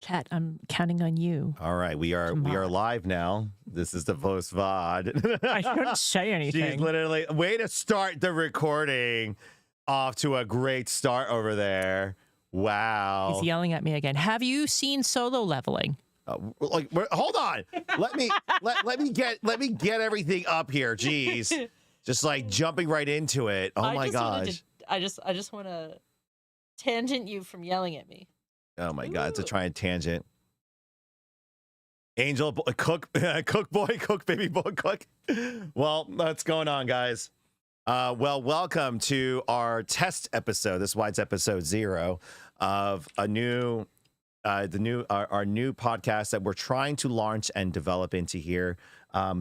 Chat, I'm counting on you. All right, we are live now. This is the post VOD. I shouldn't say anything. She's literally way to start the recording off to a great start over there. Wow. He's yelling at me again. Have you seen Solo Leveling? Hold on. Let me get everything up here. Jeez. Just like jumping right into it. Oh my gosh. I just want to tangent you from yelling at me. Oh my God, to try and tangent. Angel, cook boy, cook baby boy, cook. Well, what's going on, guys? Well, welcome to our test episode. This is why it's episode 0 of a new, our new podcast that we're trying to launch and develop into here.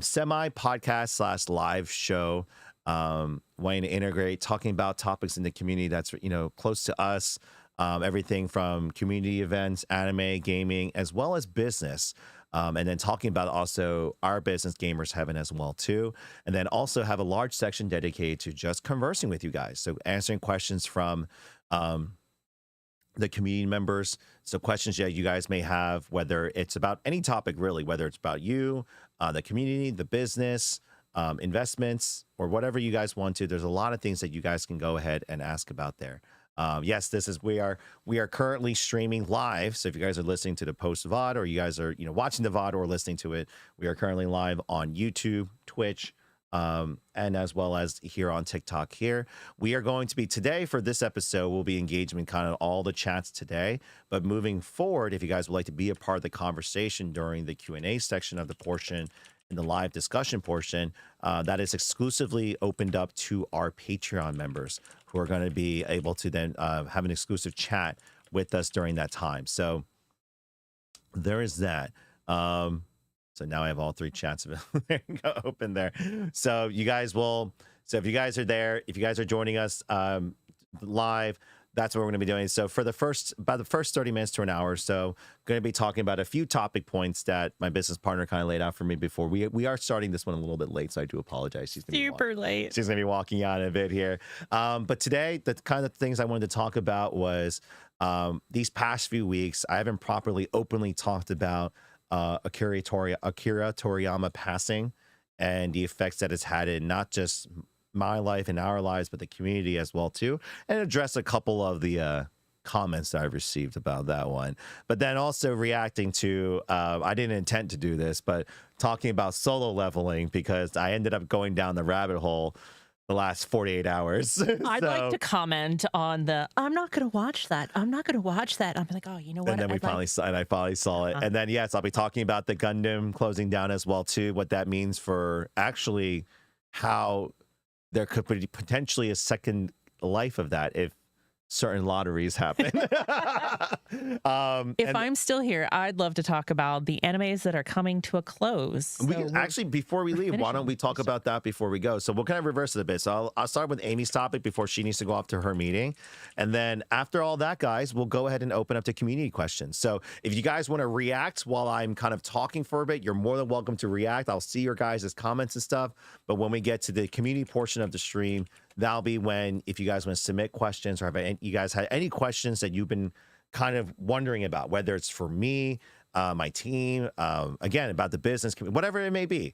Semi podcast / live show. Wanting to integrate, talking about topics in the community that's close to us. Everything from community events, anime, gaming, as well as business. And then talking about also our business Gamers Heaven as well too. And then also have a large section dedicated to just conversing with you guys. So answering questions from the community members. So questions that you guys may have, whether it's about any topic really, whether it's about you, the community, the business, investments, or whatever you guys want to. There's a lot of things that you guys can go ahead and ask about there. Yes, we are currently streaming live. So if you guys are listening to the post VOD, or you guys are watching the VOD or listening to it, we are currently live on YouTube, Twitch, and as well as here on TikTok. Here we are going to be today for this episode. We'll be engaging in kind of all the chats today. But moving forward, if you guys would like to be a part of the conversation during the Q&A section of the portion, in the live discussion portion, that is exclusively opened up to our Patreon members, who are going to be able to then have an exclusive chat with us during that time. So there is that. So now I have all 3 chats open there. So you guys will, if you guys are there, if you guys are joining us live, that's what we're going to be doing. So for about the first 30 minutes to an hour or so, going to be talking about a few topic points that my business partner kind of laid out for me before. We are starting this one a little bit late, so I do apologize. She's super late. She's going to be walking out in a bit here. But today, the kind of things I wanted to talk about was these past few weeks, I haven't properly openly talked about Akira Toriyama passing and the effects that it's had in not just my life and our lives, but the community as well too, and address a couple of the comments that I've received about that one. But then also reacting to, I didn't intend to do this, but talking about Solo Leveling, because I ended up going down the rabbit hole the last 48 hours. I'd like to comment on I'm not going to watch that. I'm not going to watch that. I'm like, oh, you know what? And then I finally saw it. And then, yes, I'll be talking about the Gundam closing down as well too, what that means for actually how there could be potentially a second life of that if certain lotteries happen. If I'm still here, I'd love to talk about the animes that are coming to a close. So actually, before we leave, why don't we talk about that before we go? So we'll kind of reverse it a bit. So I'll start with Amy's topic before she needs to go off to her meeting. And then after all that, guys, we'll go ahead and open up to community questions. So if you guys want to react while I'm kind of talking for a bit, you're more than welcome to react. I'll see your guys' comments and stuff. But when we get to the community portion of the stream, that'll be when, if you guys want to submit questions, or you guys had any questions that you've been kind of wondering about, whether it's for me, my team, again, about the business, whatever it may be,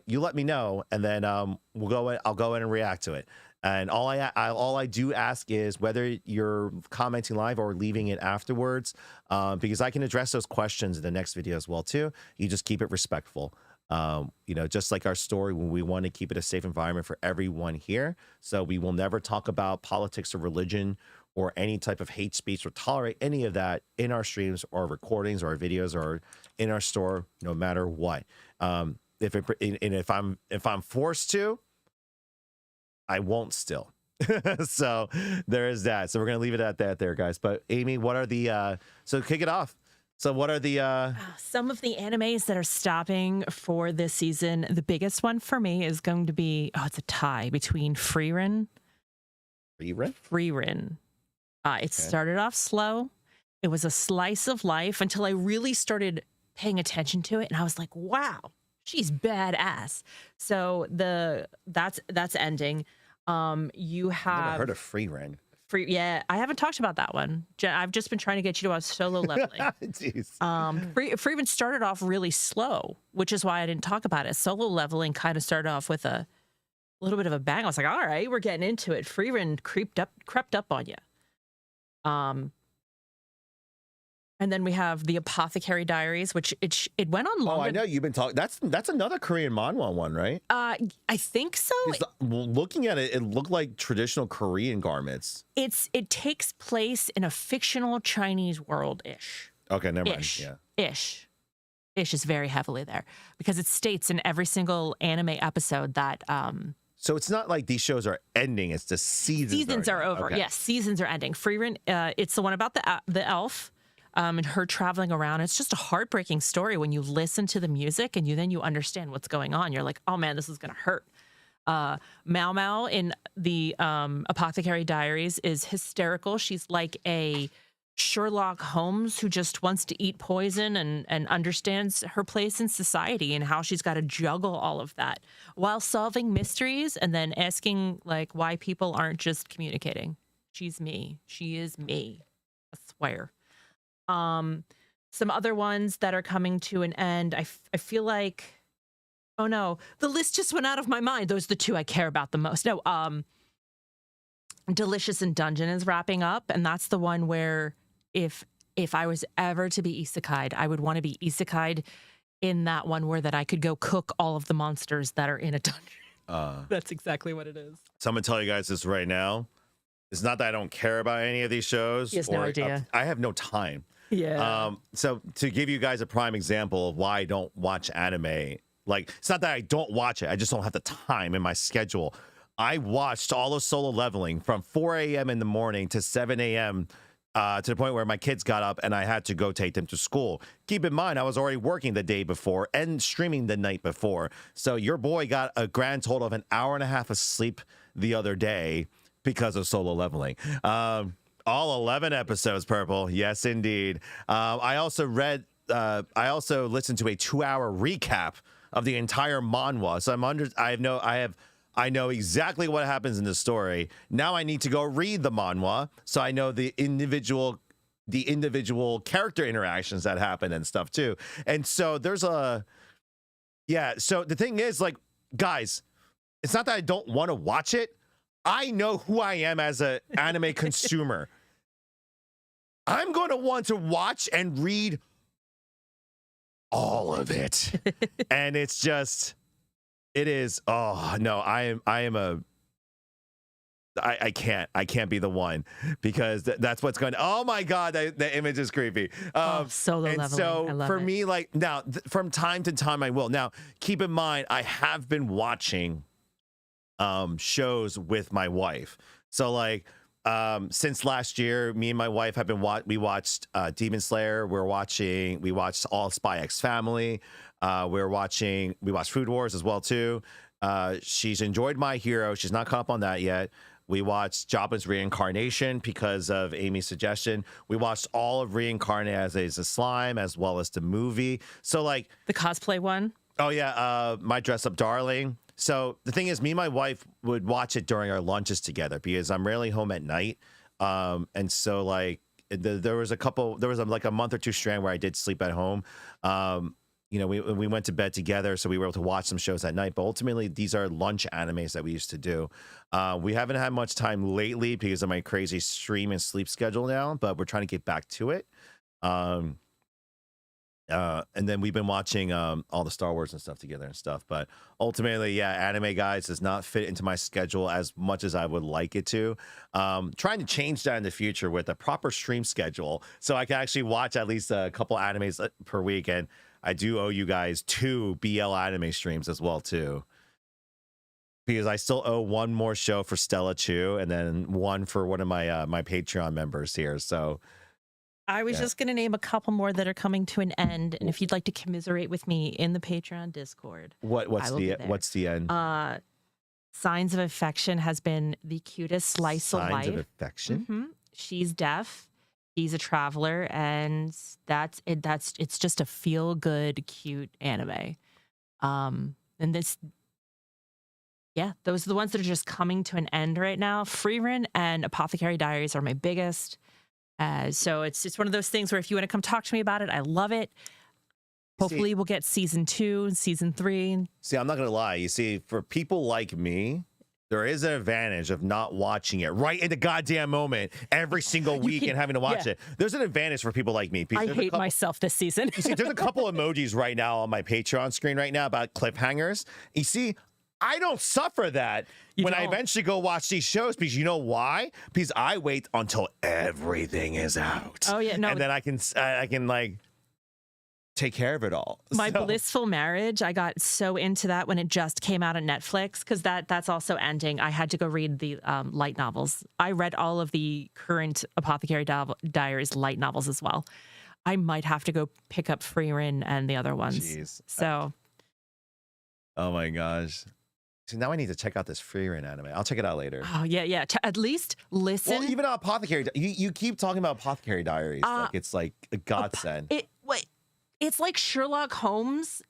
you let me know, and then I'll go in and react to it. And all I do ask is whether you're commenting live or leaving it afterwards, because I can address those questions in the next video as well too. You just keep it respectful. Just like our story, when we want to keep it a safe environment for everyone here. So we will never talk about politics or religion or any type of hate speech or tolerate any of that in our streams or recordings or our videos or in our store, no matter what. If I'm forced to, I won't still. So there is that. So we're going to leave it at that there, guys. But Amy, what are the, so kick it off. So what are the some of the animes that are stopping for this season? The biggest one for me is going to be, it's a tie between Frieren. It started off slow. It was a slice of life until I really started paying attention to it, and I was like, wow, she's badass. So that's ending. You have I've never heard of Frieren. Yeah, I haven't talked about that one. I've just been trying to get you to watch Solo Leveling. Jeez. Freeman started off really slow, which is why I didn't talk about it. Solo Leveling kind of started off with a little bit of a bang. I was like, all right, we're getting into it. Freeman crept up on you. And then we have the Apothecary Diaries, which it went on longer. Oh, I know you've been talking. That's another Korean manhwa one, right? I think so. Looking at it, it looked like traditional Korean garments. It takes place in a fictional Chinese world ish. Okay, never mind. Ish. Yeah. Ish is very heavily there because it states in every single anime episode that So it's not like these shows are ending; it's the seasons are over. Okay. Yes, seasons are ending. Freeman, it's the one about the elf. And her traveling around. It's just a heartbreaking story when you listen to the music and you understand what's going on. You're like, oh man, this is gonna hurt. Mao Mao in the Apothecary Diaries is hysterical. She's like a Sherlock Holmes who just wants to eat poison and understands her place in society and how she's got to juggle all of that while solving mysteries and then asking like why people aren't just communicating. She's me. She is me. I swear. Some other ones that are coming to an end. I feel like, oh no, the list just went out of my mind. Those are the two I care about the most. No, Delicious in Dungeon is wrapping up, and that's the one where if I was ever to be isekai'd, I would want to be isekai'd in that one where that I could go cook all of the monsters that are in a dungeon. That's exactly what it is. So I'm gonna tell you guys this right now. It's not that I don't care about any of these shows. He has no idea. I have no time. Yeah. So to give you guys a prime example of why I don't watch anime, like it's not that I don't watch it, I just don't have the time in my schedule. I watched all of Solo Leveling from 4 a.m. in the morning to 7 a.m. To the point where my kids got up and I had to go take them to school. Keep in mind, I was already working the day before and streaming the night before. So your boy got a grand total of an hour and a half of sleep the other day because of Solo Leveling. All 11 episodes, Purple. Yes, indeed. I also listened to a 2-hour recap of the entire manhwa. So I know exactly what happens in the story. Now I need to go read the manhwa so I know the individual character interactions that happen and stuff too. And so so the thing is, like, guys, it's not that I don't want to watch it. I know who I am as an anime consumer. I'm going to want to watch and read all of it. And it is, oh no, I can't be the one because that's what's going to, oh my God, the image is creepy. Solo Leveling. So I love for it. me, like now from time to time, I will. Now, keep in mind, I have been watching shows with my wife. So like, since last year, me and my wife have been we watched Demon Slayer. We watched All Spy X Family. We watched Food Wars as well too. She's enjoyed My Hero. She's not caught up on that yet. We watched Joblin's Reincarnation because of Amy's suggestion. We watched all of Reincarnate as a Slime as well as the movie. So like The cosplay one. Oh yeah, My Dress Up Darling. So the thing is, me and my wife would watch it during our lunches together because I'm rarely home at night. And so like there was like a month or two strand where I did sleep at home. You know, we went to bed together, so we were able to watch some shows at night. But ultimately, these are lunch animes that we used to do. We haven't had much time lately because of my crazy stream and sleep schedule now, but we're trying to get back to it. And then we've been watching all the Star Wars and stuff together and stuff. But ultimately, yeah, anime, guys, does not fit into my schedule as much as I would like it to. Trying to change that in the future with a proper stream schedule so I can actually watch at least a couple animes per week. And I do owe you guys 2 BL anime streams as well too, because I still owe one more show for Stella Chu and then one for one of my my Patreon members here. So I was just going to name a couple more that are coming to an end, and if you'd like to commiserate with me in the Patreon Discord, what's the end? Signs of Affection has been the cutest slice of life. Signs of Affection. Mm-hmm. She's deaf. He's a traveler, and it's just a feel good, cute anime. And Yeah, those are the ones that are just coming to an end right now. Freerun and Apothecary Diaries are my biggest. So it's one of those things where if you want to come talk to me about it, I love it. See, Hopefully, we'll get season 2 and season 3. see, I'm not gonna lie. You see, for people like me, there is an advantage of not watching it right in the goddamn moment every single week and having to watch it. There's an advantage for people like me. because I there's a hate couple- myself this season. You see, there's a couple emojis right now on my Patreon screen right now about cliffhangers. You see, I don't suffer that when I don't. eventually go watch these shows because you know why? Because I wait until everything is out. Oh, yeah, no. and then I can like take care of it all. My So- Blissful Marriage, I got so into that when it just came out on Netflix because that's also ending. I had to go read the light novels. I read all of the current Apothecary Diaries light novels as well. I might have to go pick up Freerun and the other ones. Jeez. So, Oh my gosh. So now I need to check out this Freerun anime. I'll check it out later. oh yeah. At least listen. Well, even Apothecary, you keep talking about Apothecary Diaries like it's like a godsend. It's like Sherlock Holmes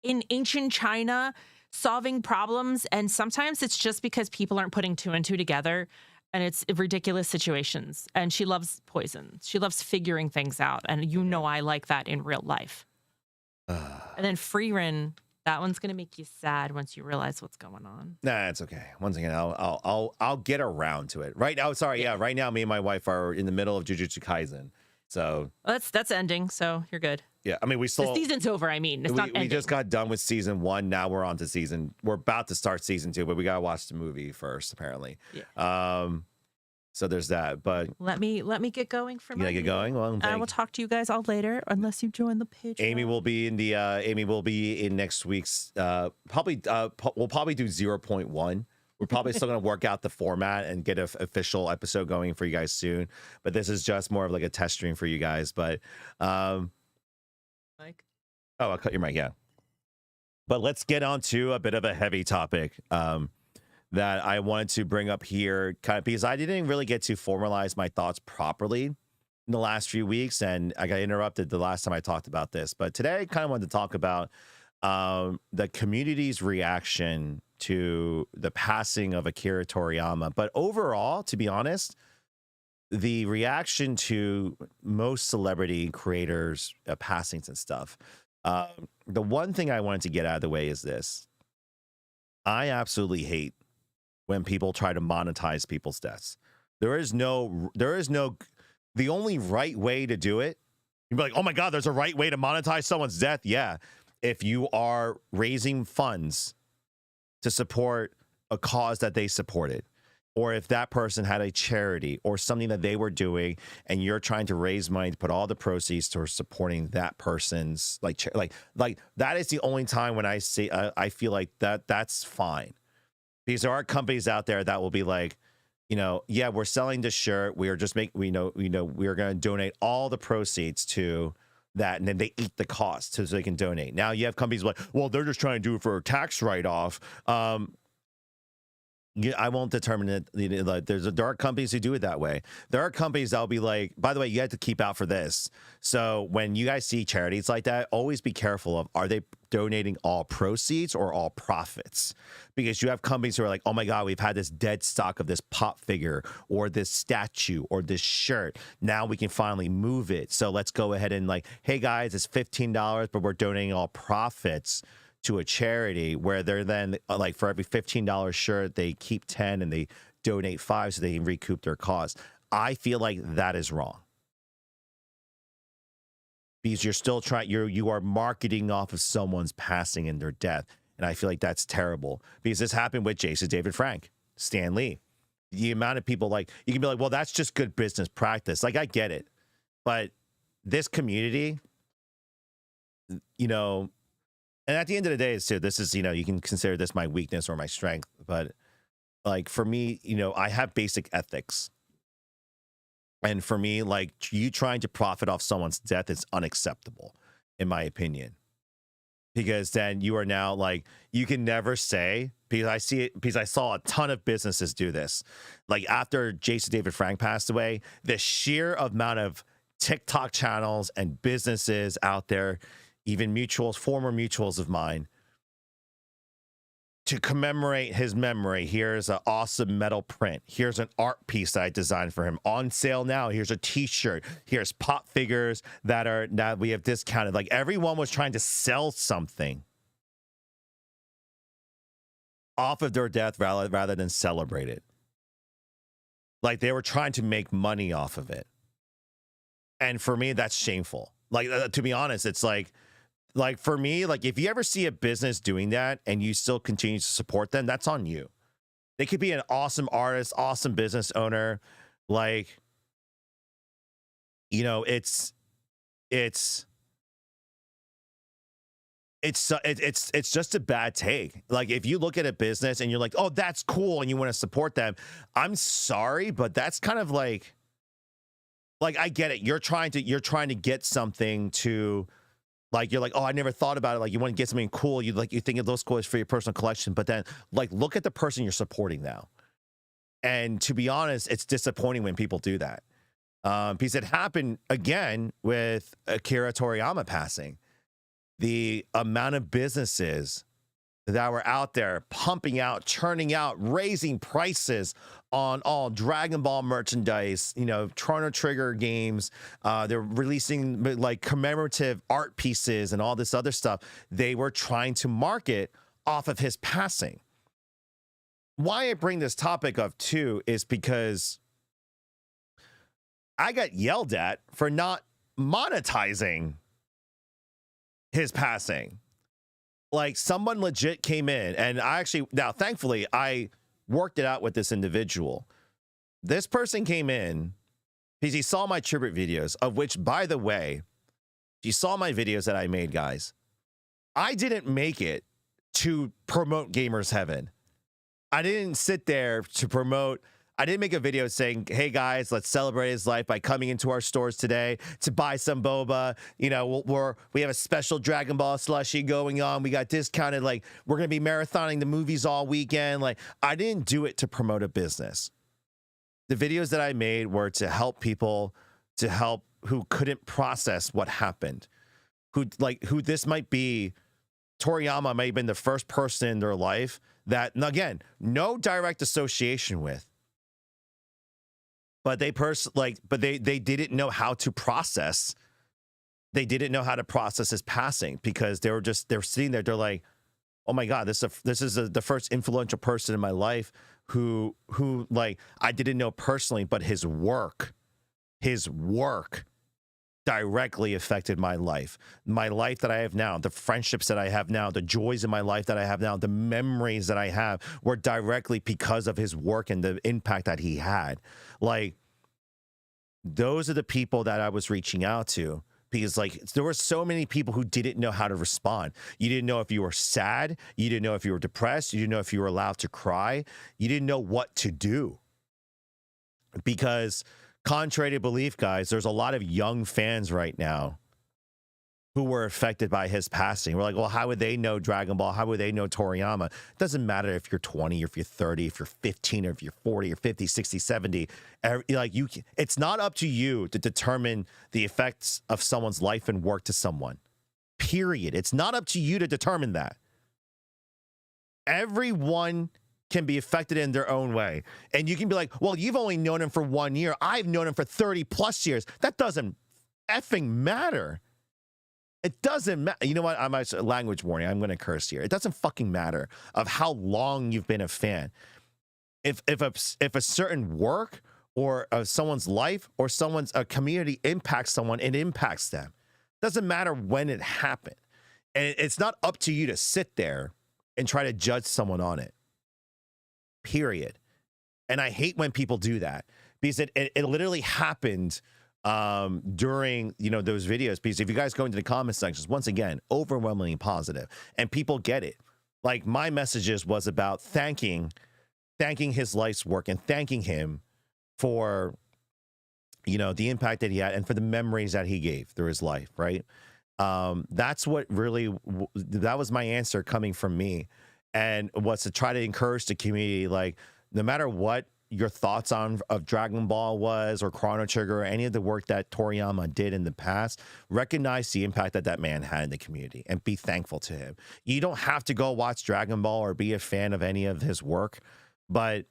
in ancient China solving problems, and sometimes it's just because people aren't putting 2 and 2 together, and it's ridiculous situations. And she loves poison. She loves figuring things out, and I like that in real life. And then Freerun, that one's gonna make you sad once you realize what's going on. Nah, it's okay. Once again, I'll get around to it. Right now, sorry, yeah, right now, me and my wife are in the middle of Jujutsu Kaisen. So Well, that's ending, so you're good. yeah, I mean, we The still season's over. I mean, it's not we ending. just got done with season 1. Now we're on to we're about to start season 2, but we gotta watch the movie first, apparently. Yeah. So there's that. But Let me get going for you my gotta get meeting. going. Well, I will talk to you guys all later, unless you join the page. Amy will be in the Amy will be in next week's we'll probably do 0.1. We're probably still going to work out the format and get an official episode going for you guys soon, but this is just more of like a test stream for you guys. But Mike. oh, I'll cut your mic. Yeah, but let's get on to a bit of a heavy topic that I wanted to bring up here, kind of because I didn't really get to formalize my thoughts properly in the last few weeks, and I got interrupted the last time I talked about this. But today, I kind of wanted to talk about the community's reaction to the passing of Akira Toriyama. But overall, to be honest, the reaction to most celebrity creators' passings and stuff. The one thing I wanted to get out of the way is this. I absolutely hate when people try to monetize people's deaths. The only right way to do it, you'd be like, oh my God, there's a right way to monetize someone's death. Yeah. If you are raising funds to support a cause that they supported, or if that person had a charity or something that they were doing and you're trying to raise money to put all the proceeds towards supporting that person's like that is the only time when I see I feel like that's fine. Because there are companies out there that will be like, yeah, we're selling this shirt. We are just we are going to donate all the proceeds to that, and then they eat the cost so they can donate. Now you have companies like, well, they're just trying to do it for a tax write-off. I won't determine it. Like, there are companies who do it that way. There are companies that'll be like, by the way, you have to keep out for this. So when you guys see charities like that, always be careful of, are they donating all proceeds or all profits? Because you have companies who are like, oh my God, we've had this dead stock of this pop figure or this statue or this shirt. Now we can finally move it. So let's go ahead and like, hey guys, it's $15, but we're donating all profits to a charity, where they're then like, for every $15 shirt, they keep 10 and they donate 5 so they can recoup their costs. I feel like that is wrong. Because you're still you are marketing off of someone's passing and their death. And I feel like that's terrible, because this happened with Jason David Frank, Stan Lee. The amount of people, like, you can be like, well, that's just good business practice. Like, I get it. But this community, and at the end of the day, this is, you can consider this my weakness or my strength. But like, for me, I have basic ethics. And for me, like, you trying to profit off someone's death is unacceptable, in my opinion. Because then you are now like, you can never say, because I see it, because I saw a ton of businesses do this. Like, after Jason David Frank passed away, the sheer amount of TikTok channels and businesses out there, even former mutuals of mine, to commemorate his memory, here's an awesome metal print. Here's an art piece that I designed for him on sale now. Here's a t-shirt. Here's pop figures that we have discounted. Like, everyone was trying to sell something off of their death rather than celebrate it. Like, they were trying to make money off of it. And for me, that's shameful. Like, to be honest, it's like for me, like, if you ever see a business doing that and you still continue to support them, that's on you. They could be an awesome artist, awesome business owner. Like, you know, it's just a bad take. Like, if you look at a business and you're like, oh, that's cool, and you want to support them, I'm sorry, but that's kind of like I get it. You're trying to get something to, like, you're like, oh, I never thought about it. Like, you want to get something cool. You think it looks cool, it's for your personal collection. But then, like, look at the person you're supporting now. And to be honest, it's disappointing when people do that. Because it happened again with Akira Toriyama passing. The amount of businesses that were out there pumping out, churning out, raising prices on all Dragon Ball merchandise, you know, Chrono Trigger games. They're releasing like commemorative art pieces and all this other stuff. They were trying to market off of his passing. Why I bring this topic up too is because I got yelled at for not monetizing his passing. Like, someone legit came in, and now thankfully I worked it out with this individual. This person came in because he saw my tribute videos, of which, by the way, if you saw my videos that I made, guys, I didn't make it to promote Gamers Heaven. I didn't sit there to promote. I didn't make a video saying, hey guys, let's celebrate his life by coming into our stores today to buy some boba. You know, we have a special Dragon Ball slushie going on. We got discounted. Like, we're going to be marathoning the movies all weekend. Like, I didn't do it to promote a business. The videos that I made were to help people, who couldn't process what happened, who this might be. Toriyama may have been the first person in their life that, again, no direct association with. But they didn't know how to process. They didn't know how to process his passing, because they're sitting there. They're like, oh my God, this is the first influential person in my life who like, I didn't know personally, but his work directly affected my life that I have now, the friendships that I have now, the joys in my life that I have now, the memories that I have were directly because of his work and the impact that he had. Like, those are the people that I was reaching out to, because, like, there were so many people who didn't know how to respond. You didn't know if you were sad. You didn't know if you were depressed. You didn't know if you were allowed to cry. You didn't know what to do, because, contrary to belief, guys, there's a lot of young fans right now who were affected by his passing. We're like, well, how would they know Dragon Ball? How would they know Toriyama? It doesn't matter if you're 20, or if you're 30, if you're 15, or if you're 40, or 50, 60, 70. It's not up to you to determine the effects of someone's life and work to someone. Period. It's not up to you to determine that. Everyone can be affected in their own way. And you can be like, well, you've only known him for 1 year. I've known him for 30 plus years. That doesn't effing matter. It doesn't matter. You know what? I'm a language warning. I'm going to curse here. It doesn't fucking matter of how long you've been a fan. If a certain work or someone's life or a community impacts someone, it impacts them. Doesn't matter when it happened. And it's not up to you to sit there and try to judge someone on it. Period. And I hate when people do that, because it literally happened during, you know, those videos. Because if you guys go into the comment sections, once again, overwhelmingly positive, and people get it. Like, my messages was about thanking his life's work and thanking him for, you know, the impact that he had and for the memories that he gave through his life, right? That's what really, that was my answer coming from me, and was to try to encourage the community, like, no matter what your thoughts on of Dragon Ball was, or Chrono Trigger, or any of the work that Toriyama did in the past, recognize the impact that that man had in the community and be thankful to him. You don't have to go watch Dragon Ball or be a fan of any of his work, but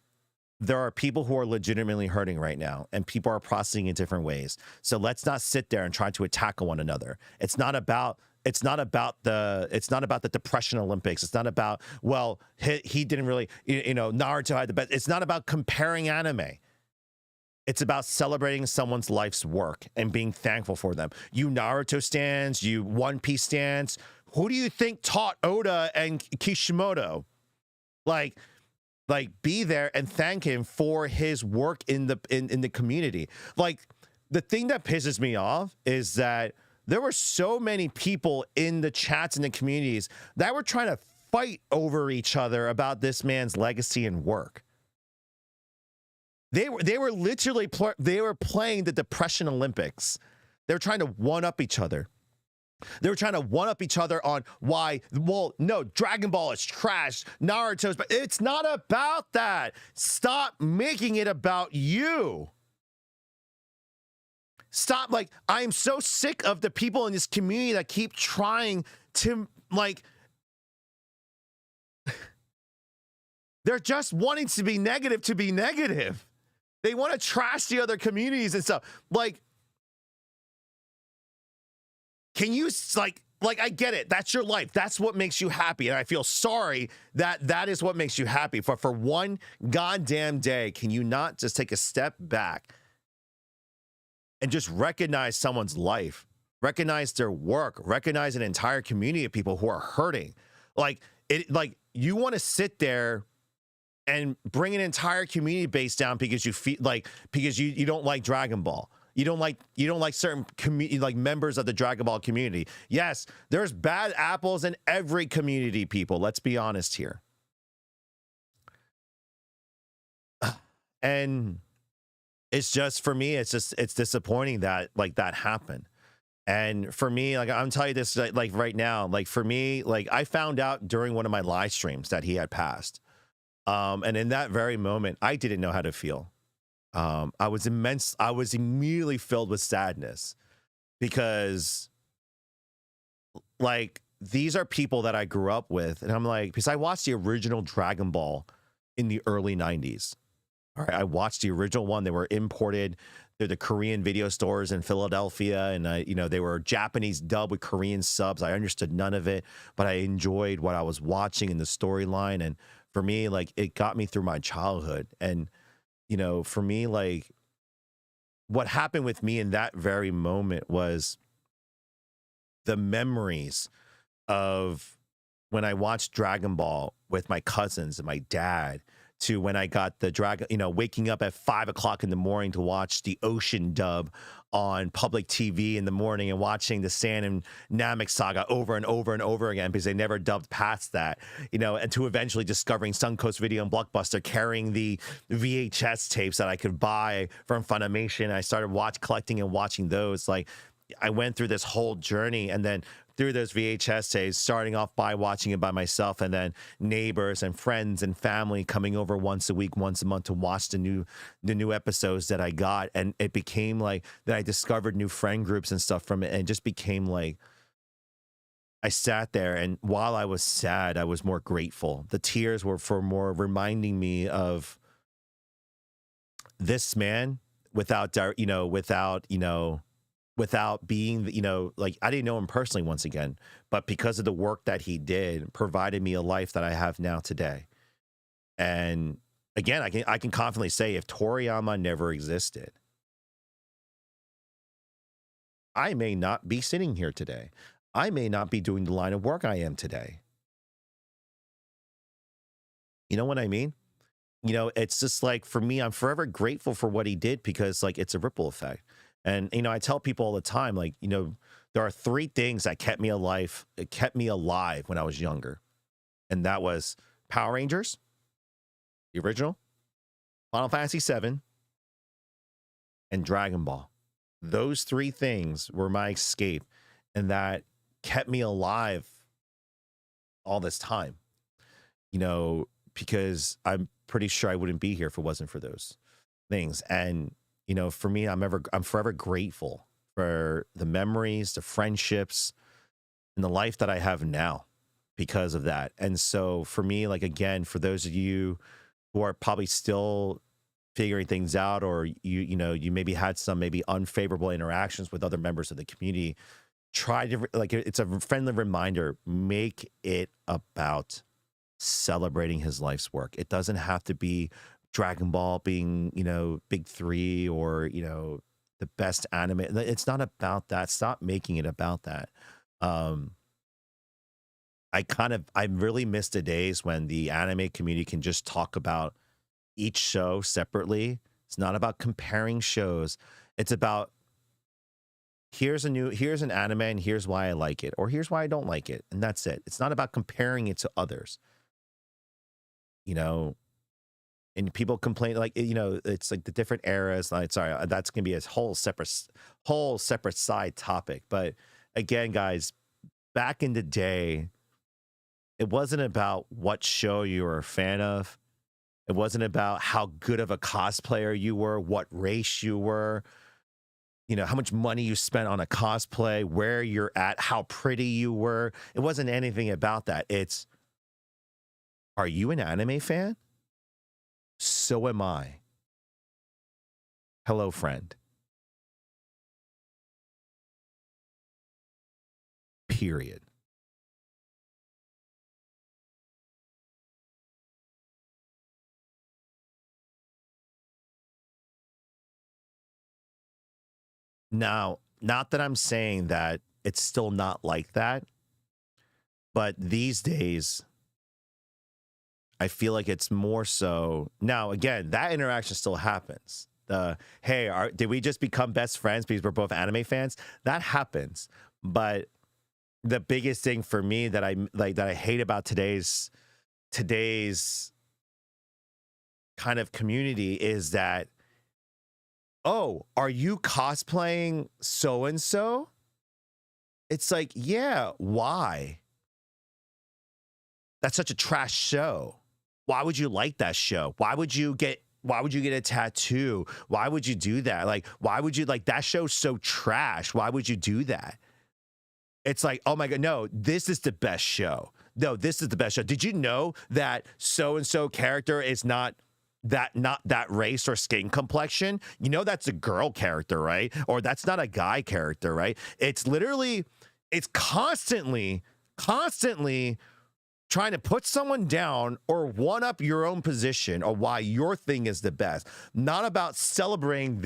there are people who are legitimately hurting right now, and people are processing in different ways. So let's not sit there and try to attack one another. It's not about the Depression Olympics. It's not about, well, he didn't really, Naruto had the best. It's not about comparing anime. It's about celebrating someone's life's work and being thankful for them. You Naruto stans, you One Piece stans, who do you think taught Oda and Kishimoto? Like be there and thank him for his work in the community. Like, the thing that pisses me off is that there were so many people in the chats and the communities that were trying to fight over each other about this man's legacy and work. They were literally playing the Depression Olympics. They were trying to one up each other. They were trying to one up each other on why, well, no, Dragon Ball is trash. Naruto's, but it's not about that. Stop making it about you. Stop. Like, I am so sick of the people in this community that keep trying to, like, they're just wanting to be negative to be negative. They want to trash the other communities and stuff. Like, can you, like, I get it. That's your life. That's what makes you happy. And I feel sorry that that is what makes you happy. For one goddamn day, can you not just take a step back and just recognize someone's life, recognize their work, recognize an entire community of people who are hurting? Like, you want to sit there and bring an entire community base down because you feel like, because you don't like Dragon Ball. You don't like certain members of the Dragon Ball community. Yes, there's bad apples in every community, people. Let's be honest here. And it's just, for me, it's disappointing that that happened. And for me, like, I'm telling you this, like right now, like for me, like I found out during one of my live streams that he had passed. And in that very moment, I didn't know how to feel. I was immediately filled with sadness because, like, these are people that I grew up with. And I'm like, because I watched the original Dragon Ball in the early 90s. All right. I watched the original one. They were imported through the Korean video stores in Philadelphia. And they were Japanese dub with Korean subs. I understood none of it, but I enjoyed what I was watching in the storyline. And for me, like, it got me through my childhood. And for me, like, what happened with me in that very moment was the memories of when I watched Dragon Ball with my cousins and my dad, to when I got the Dragon, waking up at 5 o'clock in the morning to watch the Ocean dub on public TV in the morning and watching the Sand and Namek saga over and over and over again because they never dubbed past that, and to eventually discovering Suncoast Video and Blockbuster carrying the VHS tapes that I could buy from Funimation. I started collecting and watching those. Like, I went through this whole journey, and then through those VHS tapes, starting off by watching it by myself, and then neighbors and friends and family coming over once a week, once a month to watch the new episodes that I got. And it became like that I discovered new friend groups and stuff from it. And it just became like, I sat there, and while I was sad, I was more grateful. The tears were for more reminding me of this man without being, like, I didn't know him personally once again, but because of the work that he did, provided me a life that I have now today. And again, I can confidently say, if Toriyama never existed, I may not be sitting here today. I may not be doing the line of work I am today. You know what I mean? It's just like, for me, I'm forever grateful for what he did, because, like, it's a ripple effect. And, I tell people all the time, like, there are 3 things that kept me alive. It kept me alive when I was younger. And that was Power Rangers, the original, Final Fantasy VII, and Dragon Ball. Those 3 things were my escape, and that kept me alive all this time. because I'm pretty sure I wouldn't be here if it wasn't for those things. And for me, I'm forever grateful for the memories, the friendships, and the life that I have now because of that. And so for me, like, again, for those of you who are probably still figuring things out, or you maybe had some maybe unfavorable interactions with other members of the community, try to, like, it's a friendly reminder, make it about celebrating his life's work. It doesn't have to be Dragon Ball being, big three, or, the best anime. It's not about that. Stop making it about that. I really miss the days when the anime community can just talk about each show separately. It's not about comparing shows. It's about, here's an anime and here's why I like it, or here's why I don't like it. And that's it. It's not about comparing it to others. And people complain, like, it's like the different eras. Like, sorry, that's gonna be a whole separate side topic. But again, guys, back in the day, it wasn't about what show you were a fan of. It wasn't about how good of a cosplayer you were, what race you were, how much money you spent on a cosplay, where you're at, how pretty you were. It wasn't anything about that. It's, are you an anime fan? So am I. Hello, friend. Period. Now, not that I'm saying that it's still not like that, but these days, I feel like it's more so. Now, again, that interaction still happens. Hey, did we just become best friends because we're both anime fans? That happens. But the biggest thing for me that I hate about today's kind of community is that, oh, are you cosplaying so and so? It's like, yeah, why? That's such a trash show. Why would you like that show? Why would you get a tattoo? Why would you do that? Like, why would you, like, that show's so trash? Why would you do that? It's like, oh my God, no, this is the best show. No, this is the best show. Did you know that so-and-so character is not that race or skin complexion? That's a girl character, right? Or that's not a guy character, right? It's constantly trying to put someone down or one up your own position or why your thing is the best. Not about celebrating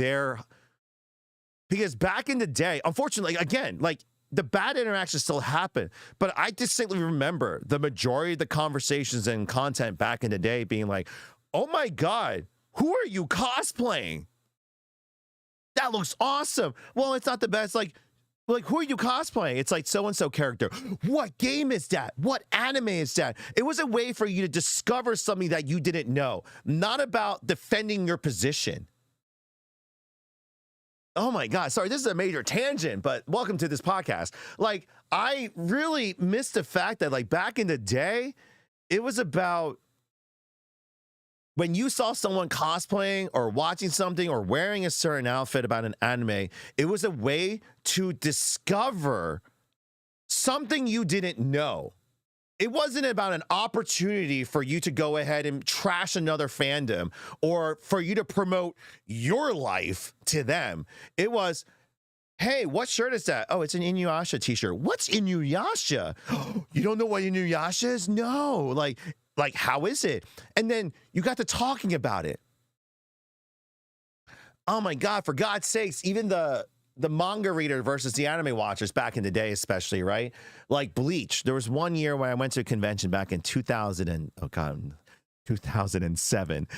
because back in the day, unfortunately, again, like, the bad interactions still happen, but I distinctly remember the majority of the conversations and content back in the day being like, oh my God, who are you cosplaying? That looks awesome. Well, it's not the best. Like, who are you cosplaying? It's like so-and-so character. What game is that? What anime is that? It was a way for you to discover something that you didn't know, not about defending your position. Oh my God, sorry, this is a major tangent, but welcome to this podcast. Like, I really missed the fact that, like, back in the day, it was about when you saw someone cosplaying or watching something or wearing a certain outfit about an anime, it was a way to discover something you didn't know. It wasn't about an opportunity for you to go ahead and trash another fandom or for you to promote your life to them. It was, hey, what shirt is that? Oh, it's an Inuyasha t-shirt. What's Inuyasha? You don't know what Inuyasha is? No. Like, how is it? And then you got to talking about it. Oh my God, for God's sakes, even the manga reader versus the anime watchers back in the day, especially, right? Like Bleach. There was one year where I went to a convention back in 2007,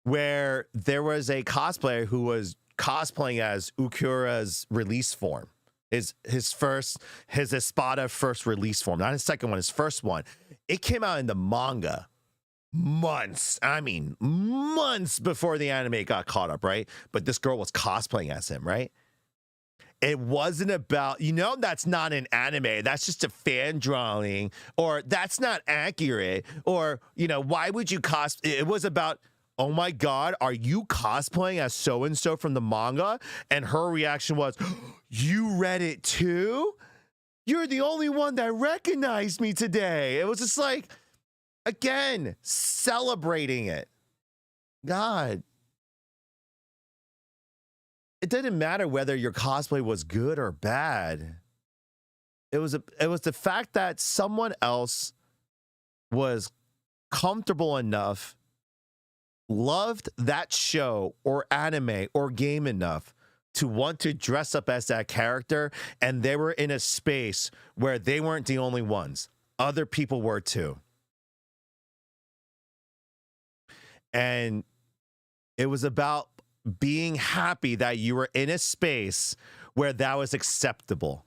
where there was a cosplayer who was cosplaying as Ukura's release form. His Espada first release form, not his second one, his first one. It came out in the manga months before the anime got caught up, right? But this girl was cosplaying as him, right? It wasn't about, that's not an anime. That's just a fan drawing, or that's not accurate, or, why would you It was about, oh my God, are you cosplaying as so and so from the manga? And her reaction was, you read it too? You're the only one that recognized me today. It was just like, again, celebrating it. God. It didn't matter whether your cosplay was good or bad. It was the fact that someone else was comfortable enough, loved that show or anime or game enough to want to dress up as that character, and they were in a space where they weren't the only ones. Other people were too. And it was about being happy that you were in a space where that was acceptable.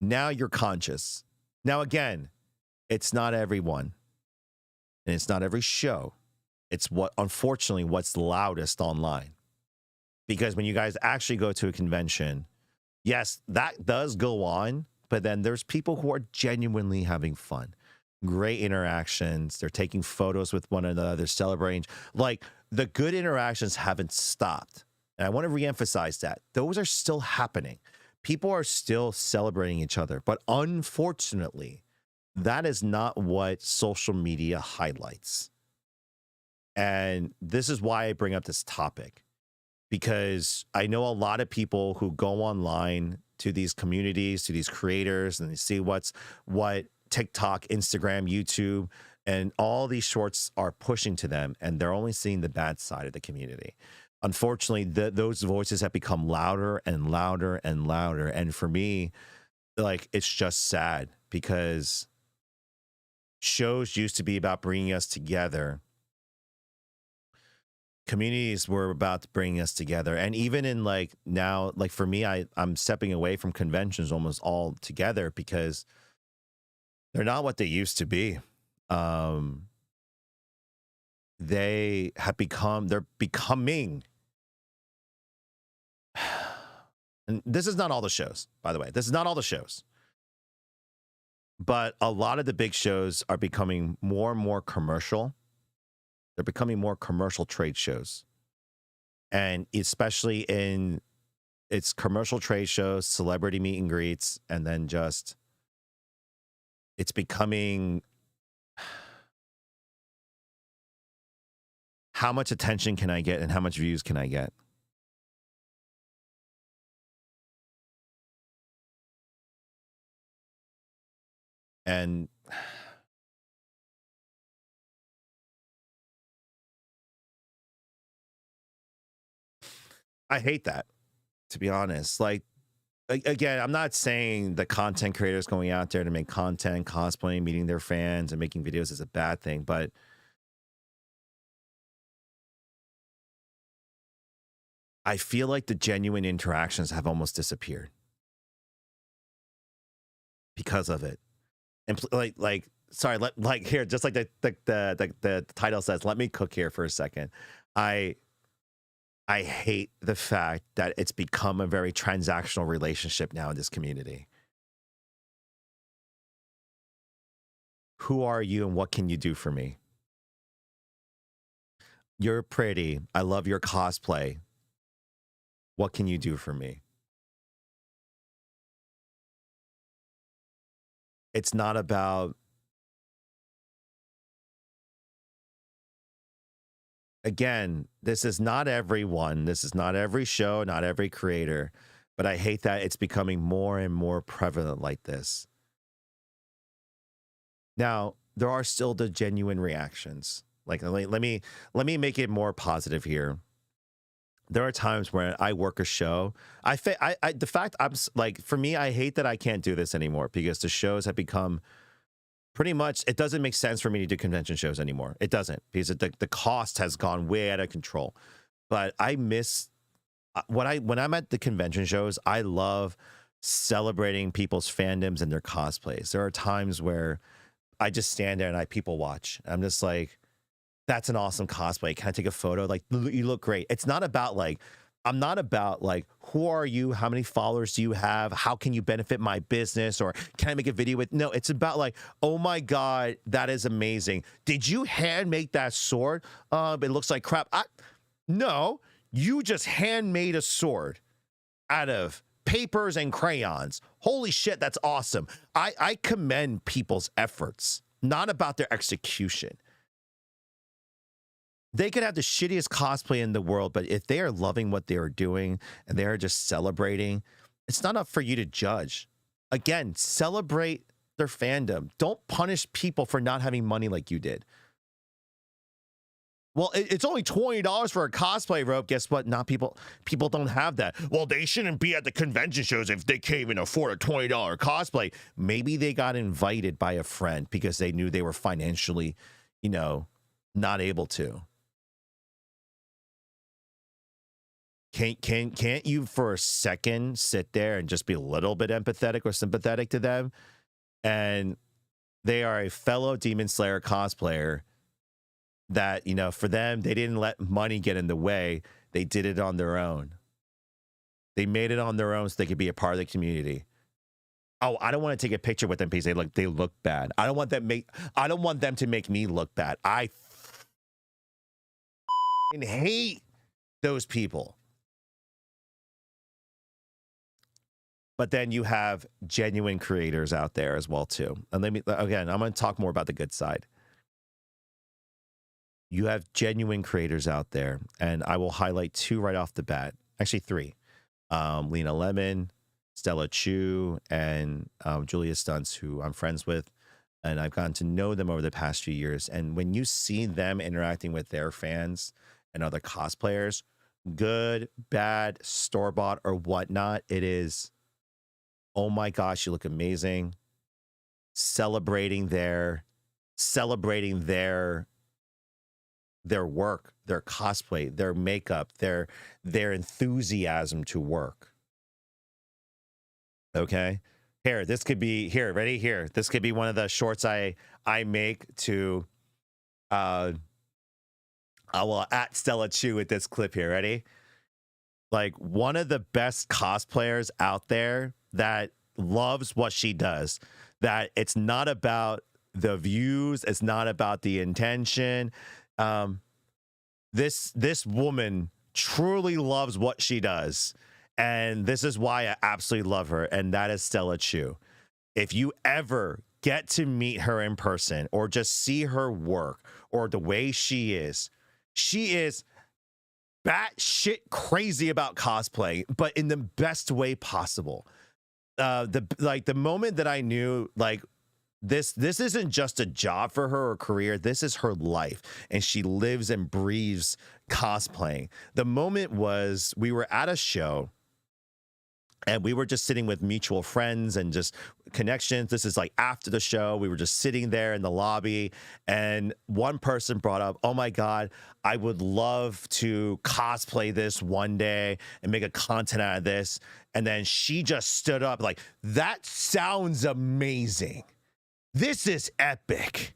Now you're conscious. Now, again, it's not everyone, and it's not every show. It's unfortunately, what's loudest online. Because when you guys actually go to a convention, yes, that does go on, but then there's people who are genuinely having fun. Great interactions. They're taking photos with one another. They're celebrating. Like, the good interactions haven't stopped. And I want to reemphasize that. Those are still happening. People are still celebrating each other. But unfortunately, that is not what social media highlights. And this is why I bring up this topic. Because I know a lot of people who go online to these communities, to these creators, and they see what TikTok, Instagram, YouTube, and all these shorts are pushing to them, and they're only seeing the bad side of the community. Unfortunately, those voices have become louder and louder and louder. And for me, like, it's just sad because shows used to be about bringing us together. Communities were about to bring us together. And even in now, for me, I'm stepping away from conventions almost all together because they're not what they used to be. They're becoming, and this is not all the shows, by the way. This is not all the shows. But a lot of the big shows are becoming more and more commercial. They're becoming more commercial trade shows. And especially in its commercial trade shows, celebrity meet and greets, and then just, it's becoming, how much attention can I get and how much views can I get? And I hate that, to be honest. Again, I'm not saying the content creators going out there to make content, cosplaying, meeting their fans, and making videos is a bad thing, but I feel like the genuine interactions have almost disappeared because of it. And sorry, here, just like the title says, let me cook here for a second. I hate the fact that it's become a very transactional relationship now in this community. Who are you and what can you do for me? You're pretty. I love your cosplay. What can you do for me? It's not about, again, this is not everyone. This is not every show, not every creator. But I hate that it's becoming more and more prevalent like this. Now, there are still the genuine reactions. Like, let me make it more positive here. There are times where I work a show. The fact I'm like, for me, I hate that I can't do this anymore because the shows have become pretty much, it doesn't make sense for me to do convention shows anymore. It doesn't, because the cost has gone way out of control. But I miss when I'm at the convention shows, I love celebrating people's fandoms and their cosplays. There are times where I just stand there and I people watch. I'm just like, That's an awesome cosplay. Can I take a photo? Like, you look great. It's not about like, I'm not about like, who are you? How many followers do you have? How can you benefit my business? Or can I make a video with? No, it's about like, oh my God, that is amazing. Did you hand make that sword? It looks like crap. No, you just handmade a sword out of papers and crayons. Holy shit, that's awesome. I commend people's efforts, not about their execution. They could have the shittiest cosplay in the world, but if they are loving what they are doing and they are just celebrating, it's not up for you to judge. Again, celebrate their fandom. Don't punish people for not having money like you did. Well, it's only $20 for a cosplay robe. Guess what? Not people don't have that. Well, they shouldn't be at the convention shows if they can't even afford a $20 cosplay. Maybe they got invited by a friend because they knew they were financially, not able to. Can't you for a second sit there and just be a little bit empathetic or sympathetic to them? And they are a fellow Demon Slayer cosplayer that, for them, they didn't let money get in the way. They did it on their own. They made it on their own so they could be a part of the community. Oh, I don't want to take a picture with them because they look bad. I don't want them to make me look bad. I hate those people. But then you have genuine creators out there as well too. And I'm going to talk more about the good side. You have genuine creators out there, and I will highlight two right off the bat. Actually, three. Lena Lemon, Stella Chu, and Julia Stunts, who I'm friends with, and I've gotten to know them over the past few years. And when you see them interacting with their fans and other cosplayers, good, bad, store-bought, or whatnot, it is, oh my gosh, you look amazing. Celebrating their work, their cosplay, their makeup, their enthusiasm to work. Okay. This could be one of the shorts I make to I will at Stella Chu with this clip here. Ready? Like, one of the best cosplayers out there that loves what she does, that it's not about the views, it's not about the intention. This woman truly loves what she does, and this is why I absolutely love her, and that is Stella Chu. If you ever get to meet her in person or just see her work or the way she is batshit crazy about cosplay, but in the best way possible. The moment that I knew, like, this isn't just a job for her or career, this is her life, and she lives and breathes cosplaying. The moment was, we were at a show and we were just sitting with mutual friends and just connections. This is like after the show. We were just sitting there in the lobby, and one person brought up, oh my God, I would love to cosplay this one day and make a content out of this. And then she just stood up like, that sounds amazing. This is epic.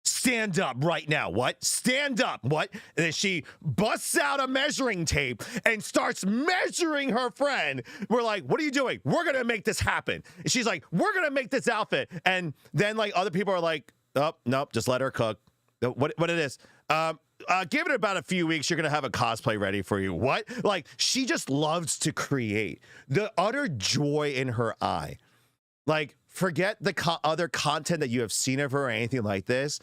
Stand up right now. What? Stand up. What? And then she busts out a measuring tape and starts measuring her friend. We're like, what are you doing? We're going to make this happen. And she's like, we're going to make this outfit. And then, like, other people are like, oh, nope, just let her cook. What it is? Give it about a few weeks. You're going to have a cosplay ready for you. What? Like, she just loves to create. The utter joy in her eye. Like, forget the other content that you have seen of her or anything like this.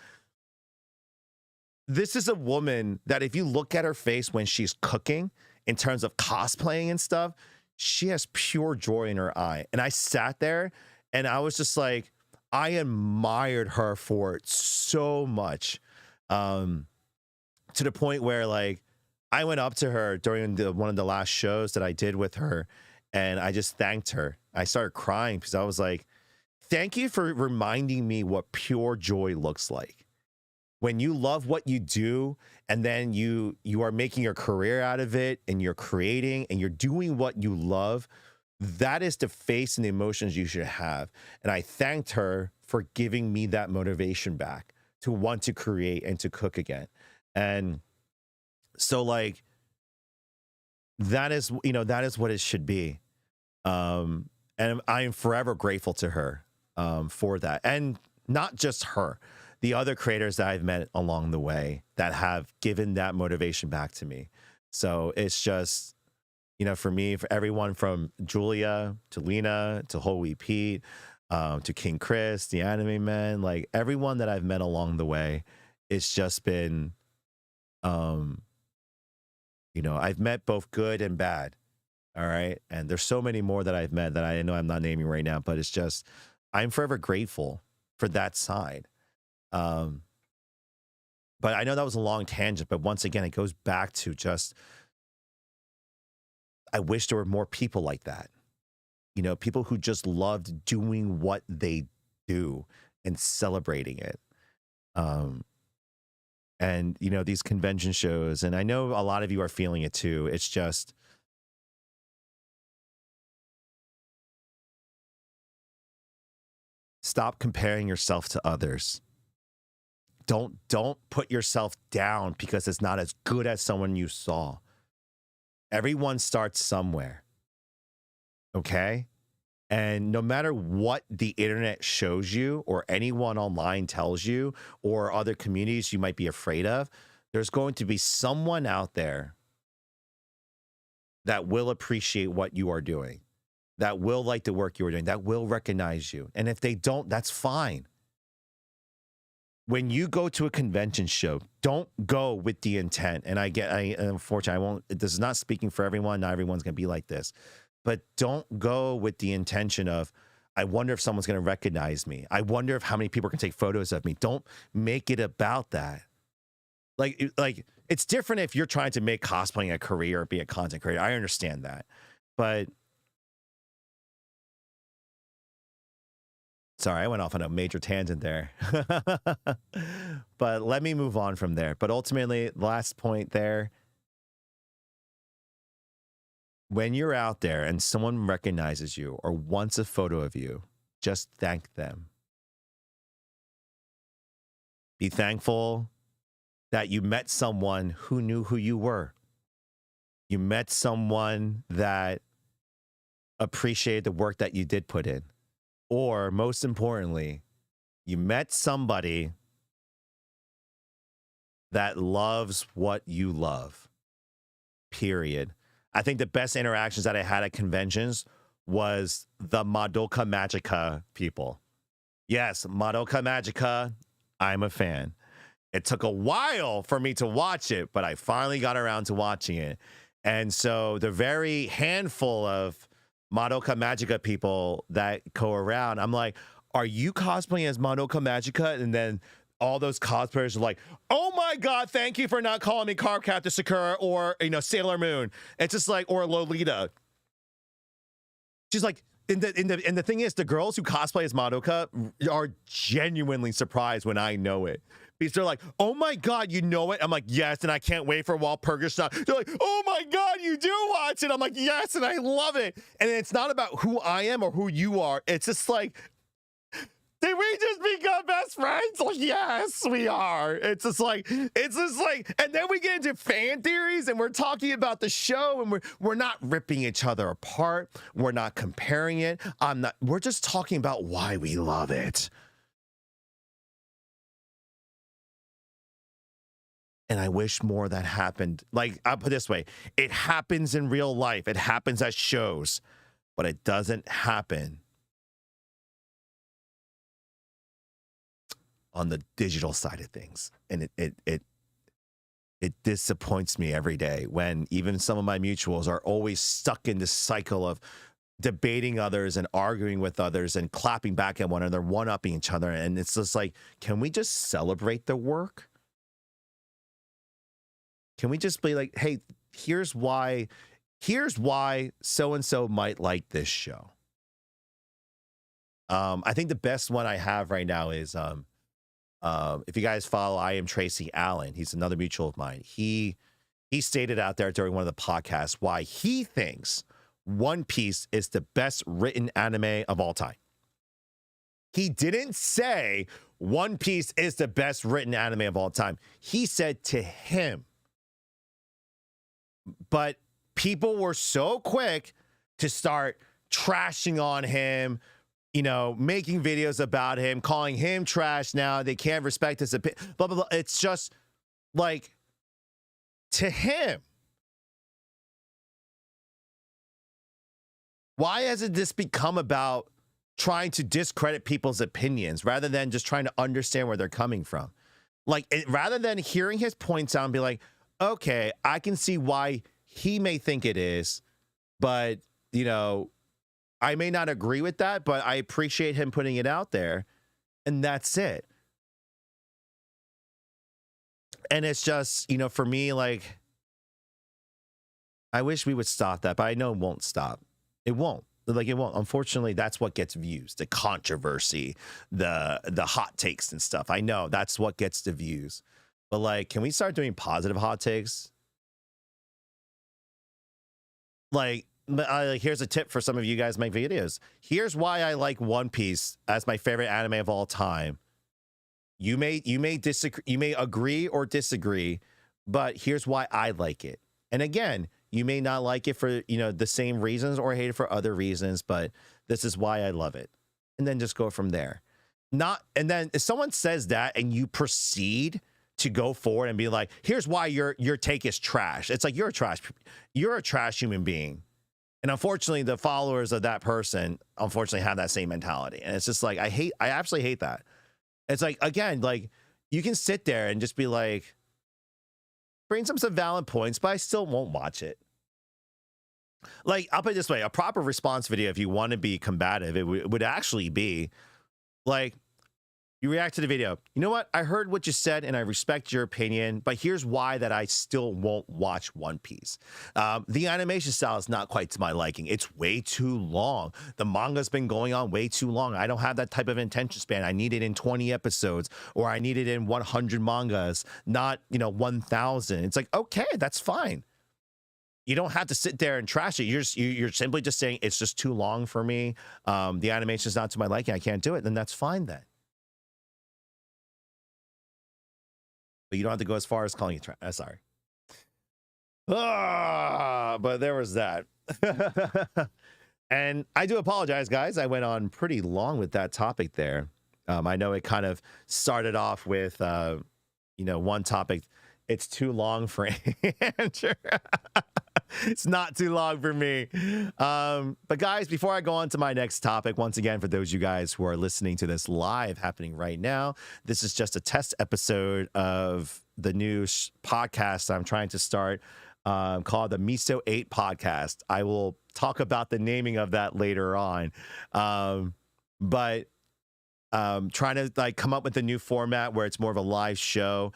This is a woman that if you look at her face when she's cooking, in terms of cosplaying and stuff, she has pure joy in her eye. And I sat there and I was just like, I admired her for it so much. To the point where, like, I went up to her during one of the last shows that I did with her, and I just thanked her. I started crying because I was like, thank you for reminding me what pure joy looks like. When you love what you do, and then you are making your career out of it, and you're creating and you're doing what you love, that is the face and the emotions you should have. And I thanked her for giving me that motivation back to want to create and to cook again. And so like that is, you know, that is what it should be. And I am forever grateful to her for that. And not just her, the other creators that I've met along the way that have given that motivation back to me. So it's just, you know, for me, for everyone from Julia to Lena to Holy Pete to King Chris, the anime man, like everyone that I've met along the way, it's just been, you know, I've met both good and bad. All right. And there's so many more that I've met that I know I'm not naming right now, but it's just, I'm forever grateful for that side. But I know that was a long tangent, but once again, it goes back to just, I wish there were more people like that. You know, people who just loved doing what they do and celebrating it. And, you know, these convention shows, and I know a lot of you are feeling it too. It's just, stop comparing yourself to others. Don't put yourself down because it's not as good as someone you saw. Everyone starts somewhere. Okay? And no matter what the internet shows you or anyone online tells you or other communities you might be afraid of, there's going to be someone out there that will appreciate what you are doing, that will like the work you are doing, that will recognize you. And if they don't, that's fine. When you go to a convention show, don't go with the intent. And unfortunately, I won't, this is not speaking for everyone. Not everyone's going to be like this, but don't go with the intention of, I wonder if someone's going to recognize me. I wonder if how many people are going to take photos of me. Don't make it about that. Like it's different if you're trying to make cosplaying a career or be a content creator. I understand that, but sorry, I went off on a major tangent there. But let me move on from there. But ultimately, last point there, when you're out there and someone recognizes you or wants a photo of you, just thank them. Be thankful that you met someone who knew who you were. You met someone that appreciated the work that you did put in. Or most importantly, you met somebody that loves what you love, period. I think the best interactions that I had at conventions was the Madoka Magica people. Yes, Madoka Magica, I'm a fan. It took a while for me to watch it, but I finally got around to watching it. And so the very handful of Madoka Magica people that go around, I'm like, are you cosplaying as Madoka Magica? And then all those cosplayers are like, oh my God, thank you for not calling me Cardcaptor Sakura or, you know, Sailor Moon. It's just like, or Lolita. She's like, and the thing is, the girls who cosplay as Madoka are genuinely surprised when I know it. Because they're like, oh my God, you know it? I'm like, yes, and I can't wait for Walpurgisnacht. They're like, oh my God, you do watch it. I'm like, yes, and I love it. And it's not about who I am or who you are. It's just like, did we just become best friends? Like, yes, we are. It's just like, and then we get into fan theories and we're talking about the show and we're not ripping each other apart. We're not comparing it. We're just talking about why we love it. And I wish more of that happened. Like, I'll put it this way. It happens in real life. It happens at shows, but it doesn't happen on the digital side of things. And it disappoints me every day when even some of my mutuals are always stuck in this cycle of debating others and arguing with others and clapping back at one another, one-upping each other. And it's just like, can we just celebrate the work? Can we just be like, hey, here's why so-and-so might like this show. I think the best one I have right now is, if you guys follow I Am Tracy Allen, he's another mutual of mine. He stated out there during one of the podcasts why he thinks One Piece is the best written anime of all time. He didn't say One Piece is the best written anime of all time. He said to him. But people were so quick to start trashing on him, you know, making videos about him, calling him trash now. They can't respect his opinion, blah, blah, blah. It's just like, to him. Why hasn't this become about trying to discredit people's opinions rather than just trying to understand where they're coming from? Like, rather than hearing his points out and be like, okay, I can see why he may think it is, but, you know, I may not agree with that, but I appreciate him putting it out there. And that's it. And it's just, you know, for me, like, I wish we would stop that, but I know it won't stop. It won't. Like, it won't. Unfortunately, that's what gets views, the controversy, the hot takes and stuff. I know that's what gets the views. But, like, can we start doing positive hot takes? Like, here's a tip for some of you guys make videos. Here's why I like One Piece as my favorite anime of all time. You may disagree, you may agree or disagree, but here's why I like it. And again, you may not like it for, you know, the same reasons or hate it for other reasons, but this is why I love it. And then just go from there. And then if someone says that and you proceed to go forward and be like, here's why your take is trash. It's like, you're a trash human being. And unfortunately, the followers of that person, unfortunately, have that same mentality. And it's just like, I absolutely hate that. It's like, again, like, you can sit there and just be like, bring some valid points, but I still won't watch it. Like, I'll put it this way, a proper response video, if you want to be combative, it would actually be like, you react to the video. You know what? I heard what you said and I respect your opinion, but here's why that I still won't watch One Piece. The animation style is not quite to my liking. It's way too long. The manga's been going on way too long. I don't have that type of attention span. I need it in 20 episodes, or I need it in 100 mangas, not, you know, 1,000. It's like, okay, that's fine. You don't have to sit there and trash it. You're simply just saying it's just too long for me. The animation is not to my liking. I can't do it. Then that's fine then. But you don't have to go as far as calling it trash. Sorry. But there was that. And I do apologize, guys. I went on pretty long with that topic there. I know it kind of started off with, you know, one topic. It's too long for Andrew. It's not too long for me. But guys, before I go on to my next topic, once again, for those of you guys who are listening to this live happening right now, this is just a test episode of the new podcast I'm trying to start, called the Miso 8 podcast. I will talk about the naming of that later on. But trying to like come up with a new format where it's more of a live show,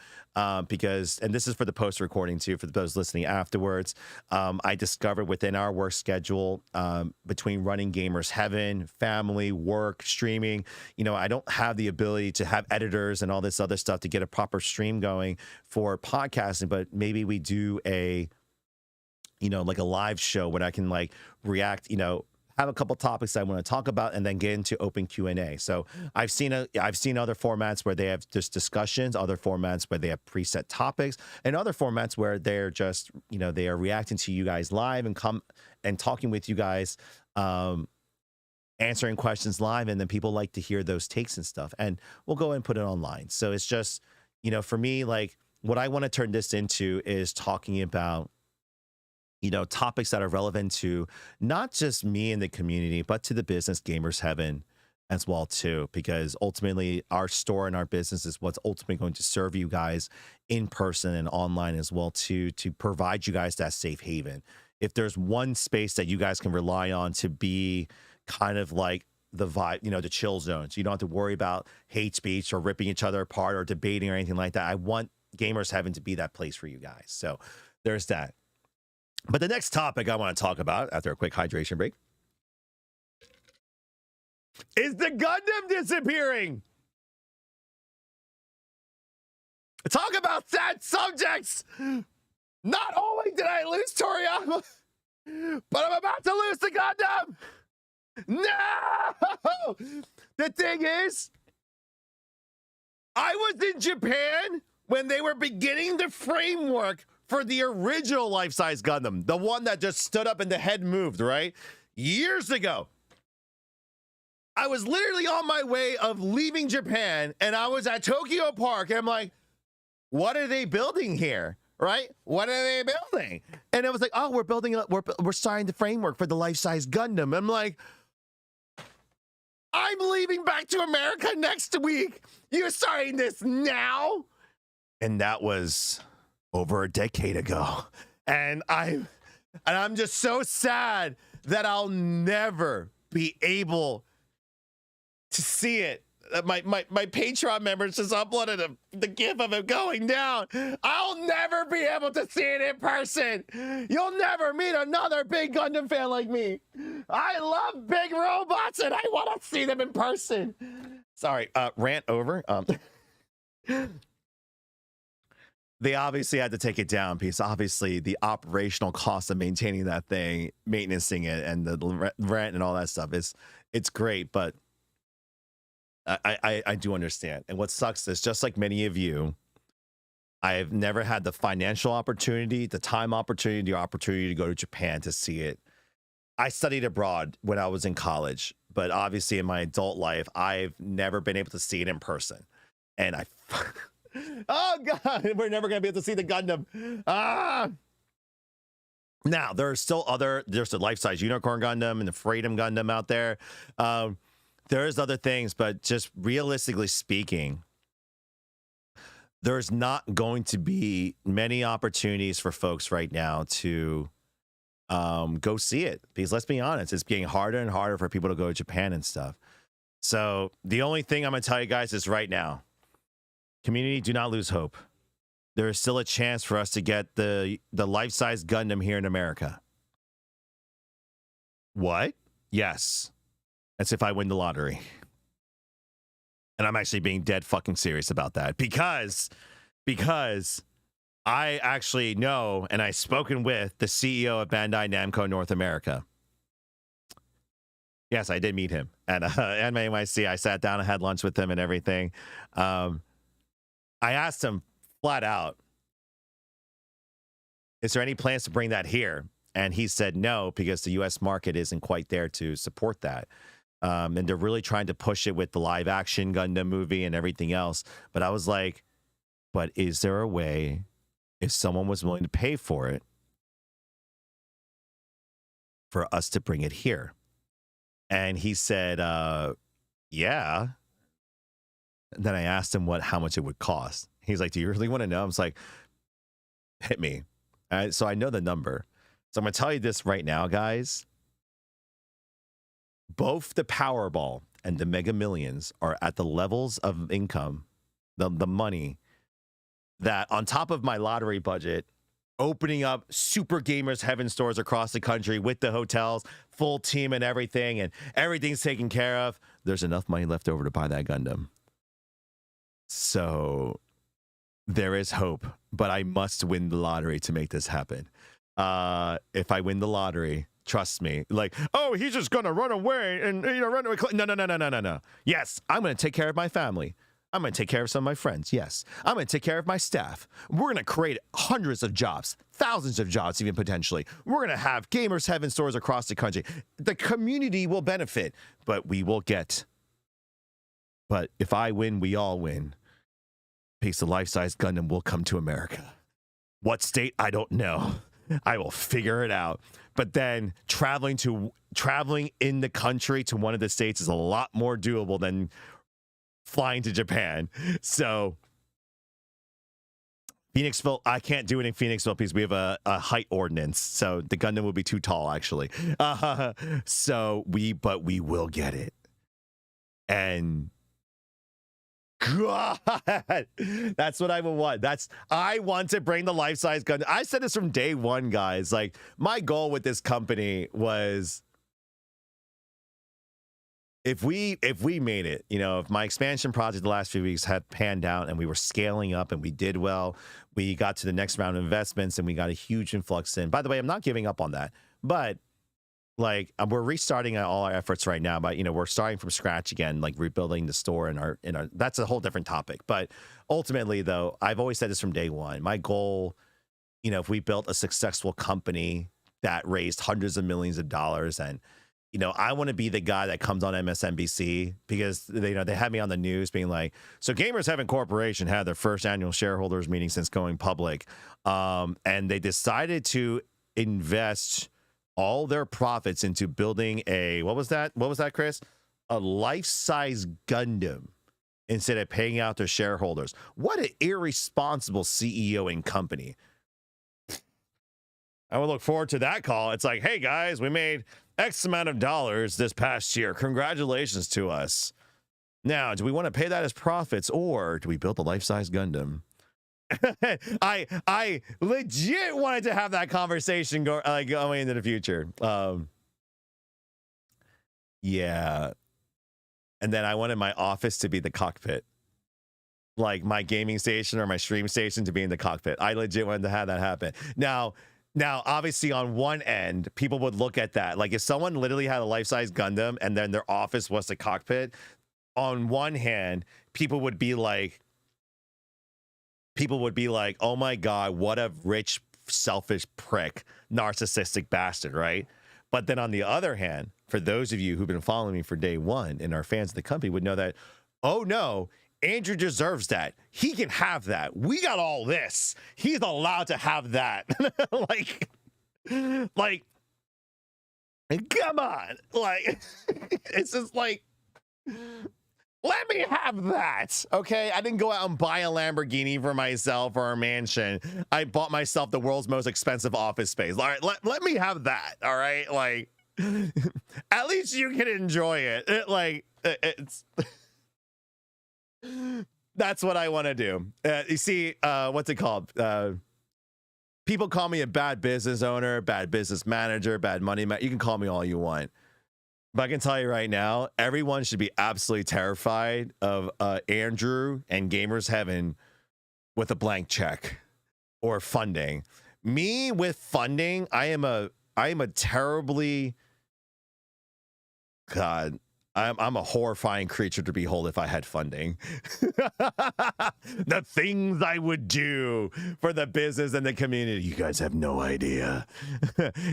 because, and this is for the post recording too, for those listening afterwards. I discovered within our work schedule, between running Gamers Heaven, family, work, streaming, you know, I don't have the ability to have editors and all this other stuff to get a proper stream going for podcasting, but maybe we do a, you know, like a live show where I can like react, you know, have a couple topics I want to talk about and then get into open Q&A. So I've seen other formats where they have just discussions, other formats where they have preset topics, and other formats where they're just, you know, they are reacting to you guys live and come and talking with you guys, answering questions live. And then people like to hear those takes and stuff, and we'll go and put it online. So it's just, you know, for me, like what I want to turn this into is talking about, you know, topics that are relevant to not just me and the community, but to the business Gamers Heaven as well too, because ultimately our store and our business is what's ultimately going to serve you guys in person and online as well too, to provide you guys that safe haven. If there's one space that you guys can rely on to be kind of like the vibe, you know, the chill zones, you don't have to worry about hate speech or ripping each other apart or debating or anything like that. I want Gamers Heaven to be that place for you guys. So there's that. But the next topic I want to talk about after a quick hydration break is the Gundam disappearing. Talk about sad subjects. Not only did I lose Toriyama, but I'm about to lose the Gundam. No! The thing is, I was in Japan when they were beginning the framework for the original life-size Gundam, the one that just stood up and the head moved, right? Years ago. I was literally on my way of leaving Japan, and I was at Tokyo Park, and I'm like, what are they building here? Right? What are they building? And it was like, oh, we're starting the framework for the life-size Gundam. I'm like, I'm leaving back to America next week. You're starting this now? And that was over a decade ago. And I'm just so sad that I'll never be able to see it. My Patreon members just uploaded the gif of it going down. I'll never be able to see it in person. You'll never meet another big Gundam fan like me. I love big robots and I want to see them in person. Sorry, rant over. They obviously had to take it down because obviously the operational cost of maintaining that thing, maintaining it, and the rent and all that stuff it's great, but I do understand. And what sucks is, just like many of you, I've never had the financial opportunity, the time opportunity, the opportunity to go to Japan to see it. I studied abroad when I was in college, but obviously in my adult life, I've never been able to see it in person. And oh God, we're never going to be able to see the Gundam. Now, there's the life-size Unicorn Gundam and the Freedom Gundam out there. There's other things, but just realistically speaking, there's not going to be many opportunities for folks right now to go see it. Because let's be honest, it's getting harder and harder for people to go to Japan and stuff. So the only thing I'm going to tell you guys is right now, community, do not lose hope. There is still a chance for us to get the life-size Gundam here in America. What? Yes. That's if I win the lottery. And I'm actually being dead fucking serious about that because I actually know, and I've spoken with the CEO of Bandai Namco North America. Yes, I did meet him at Anime NYC. I sat down and had lunch with him and everything. I asked him flat out, is there any plans to bring that here? And he said no, because the U.S. market isn't quite there to support that. And they're really trying to push it with the live action Gundam movie and everything else. But I was like, but is there a way, if someone was willing to pay for it, for us to bring it here? And he said, yeah. And then I asked him how much it would cost. He's like, do you really want to know? I was like, hit me. So I know the number. So I'm going to tell you this right now, guys. Both the Powerball and the Mega Millions are at the levels of income, the money, that on top of my lottery budget, opening up Super Gamers Heaven stores across the country with the hotels, full team and everything, and everything's taken care of, there's enough money left over to buy that Gundam. So there is hope, but I must win the lottery to make this happen. If I win the lottery, trust me, like, oh, he's just gonna run away and run away. No. Yes, I'm gonna take care of my family. I'm gonna take care of some of my friends. Yes, I'm gonna take care of my staff. We're gonna create hundreds of jobs, thousands of jobs, even potentially. We're gonna have Gamers Heaven stores across the country. The community will benefit, but we will get. But if I win, we all win. Piece of life-size Gundam will come to America. What state? I don't know. I will figure it out. But then traveling in the country to one of the states is a lot more doable than flying to Japan. So Phoenixville, I can't do it in Phoenixville because we have a height ordinance. So the Gundam will be too tall, actually. But we will get it. And God, that's what I would want. I want to bring the life-size Gundam. I said this from day one, guys. Like, my goal with this company was, if we made it, if my expansion project the last few weeks had panned out and we were scaling up and we did well, we got to the next round of investments and we got a huge influx in. By the way, I'm not giving up on that, but like we're restarting all our efforts right now, but we're starting from scratch again, like rebuilding the store in our that's a whole different topic. But ultimately though, I've always said this from day one. My goal, if we built a successful company that raised hundreds of millions of dollars, and I want to be the guy that comes on MSNBC because they had me on the news being like, so Gamers Heaven Corporation had their first annual shareholders meeting since going public, and they decided to invest all their profits into building a what was that, Chris? A life-size Gundam instead of paying out their shareholders. What an irresponsible CEO and company. I would look forward to that call. It's like, hey guys, we made X amount of dollars this past year. Congratulations to us. Now, do we want to pay that as profits, or do we build a life-size Gundam? I legit wanted to have that conversation going into the future. Yeah. And then I wanted my office to be the cockpit. Like my gaming station or my stream station to be in the cockpit. I legit wanted to have that happen. Now, obviously, on one end, people would look at that. Like if someone literally had a life-size Gundam and then their office was the cockpit, on one hand, people would be like, oh my God, what a rich, selfish prick, narcissistic bastard, right? But then on the other hand, for those of you who've been following me for day one and are fans of the company would know that, oh no, Andrew deserves that. He can have that. We got all this. He's allowed to have that. like, come on. Like, it's just like, let me have that. Okay. I didn't go out and buy a Lamborghini for myself or a mansion. I bought myself the world's most expensive office space. All right. Let me have that. All right. Like, at least you can enjoy it. It's. That's what I want to do. You see, what's it called? People call me a bad business owner, bad business manager, bad money man. You can call me all you want. But I can tell you right now, everyone should be absolutely terrified of Andrew and Gamers Heaven with a blank check or funding. Me with funding, I am a terribly, God, I'm a horrifying creature to behold if I had funding. The things I would do for the business and the community. You guys have no idea.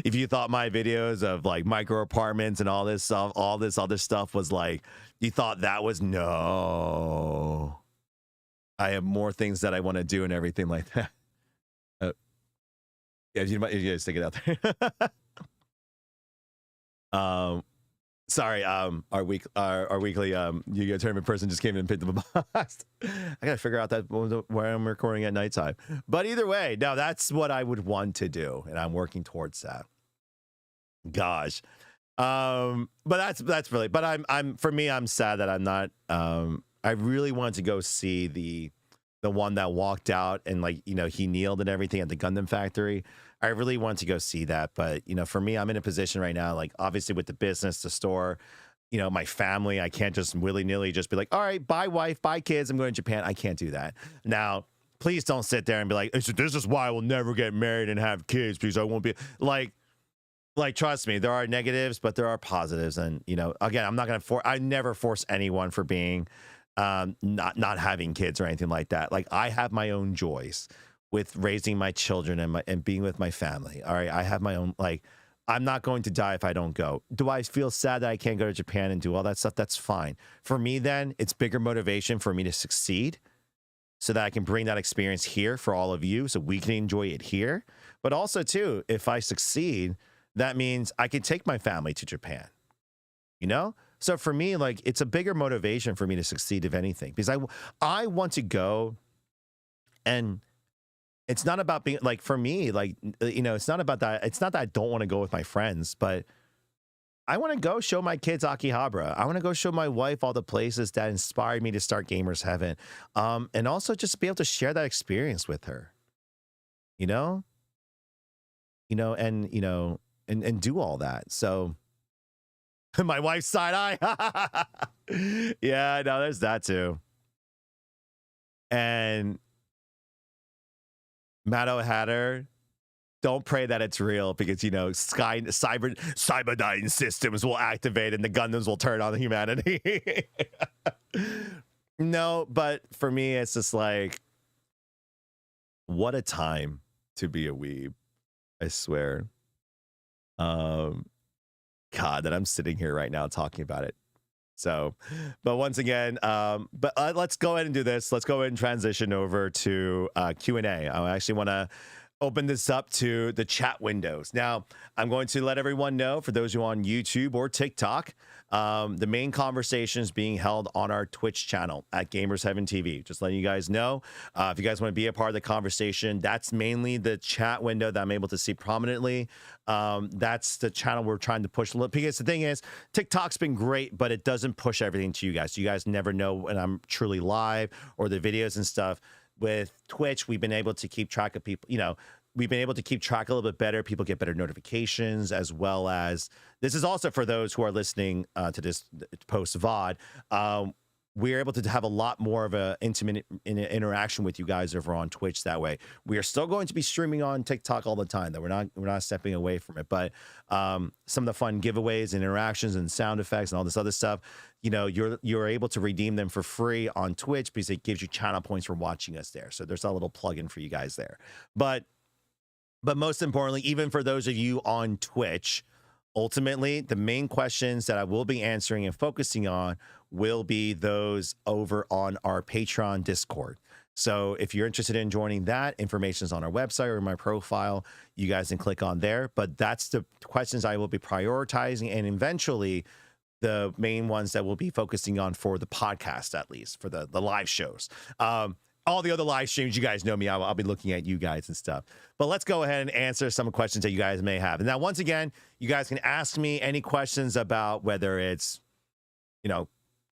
If you thought my videos of like micro apartments and all this stuff, all this other stuff was like, you thought that was no. I have more things that I want to do and everything like that. Yeah, you guys stick it out there. Sorry, our weekly Yu-Gi-Oh tournament person just came in and picked up a box. I gotta figure out that where I'm recording at nighttime. But either way, no, that's what I would want to do, and I'm working towards that. Gosh, but that's really. But for me, I'm sad that I'm not. I really want to go see the one that walked out and he kneeled and everything at the Gundam factory. I really want to go see that. But, for me, I'm in a position right now, like obviously with the business, the store, my family, I can't just willy-nilly just be like, all right, bye wife, bye kids, I'm going to Japan. I can't do that. Now, please don't sit there and be like, this is why I will never get married and have kids because I won't be like, trust me, there are negatives, but there are positives. And, again, I'm not going to I never force anyone for being not having kids or anything like that. Like I have my own joys with raising my children and being with my family. All right. I have my own, I'm not going to die if I don't go. Do I feel sad that I can't go to Japan and do all that stuff? That's fine. For me, then it's bigger motivation for me to succeed so that I can bring that experience here for all of you so we can enjoy it here. But also too, if I succeed, that means I can take my family to Japan, So for me, it's a bigger motivation for me to succeed, if anything, because I want to go, and it's not about being for me, it's not about that. It's not that I don't want to go with my friends, but I want to go show my kids Akihabara. I want to go show my wife all the places that inspired me to start Gamers Heaven. And also just be able to share that experience with her, and do all that. So my wife's side eye. Yeah, no, there's that too. And Matt O'Hatter, don't pray that it's real because Cyberdyne systems will activate and the Gundams will turn on humanity. No, but for me, it's just like, what a time to be a weeb. I swear. God, that I'm sitting here right now talking about it. So, but once again, let's go ahead and do this. Let's go ahead and transition over to Q&A. I actually want to open this up to the chat windows. Now, I'm going to let everyone know, for those who are on YouTube or TikTok, the main conversation is being held on our Twitch channel at Gamers Heaven TV. Just letting you guys know, if you guys want to be a part of the conversation, that's mainly the chat window that I'm able to see prominently. That's the channel we're trying to push a little, because the thing is, TikTok's been great, but it doesn't push everything to you guys. So you guys never know when I'm truly live or the videos and stuff. With Twitch, we've been able to keep track of people, we've been able to keep track a little bit better. People get better notifications, as well as, this is also for those who are listening to this post VOD. We're able to have a lot more of a intimate interaction with you guys over on Twitch that way. We are still going to be streaming on TikTok all the time, though. We're not stepping away from it. But some of the fun giveaways and interactions and sound effects and all this other stuff, you're able to redeem them for free on Twitch because it gives you channel points for watching us there. So there's a little plug-in for you guys there. But most importantly, even for those of you on Twitch, ultimately, the main questions that I will be answering and focusing on will be those over on our Patreon Discord. So if you're interested in joining that, information is on our website or my profile. You guys can click on there. But that's the questions I will be prioritizing, and eventually the main ones that we'll be focusing on for the podcast, at least for the live shows. All the other live streams, you guys know me, I'll be looking at you guys and stuff. But let's go ahead and answer some questions that you guys may have. And now, once again, you guys can ask me any questions about whether it's,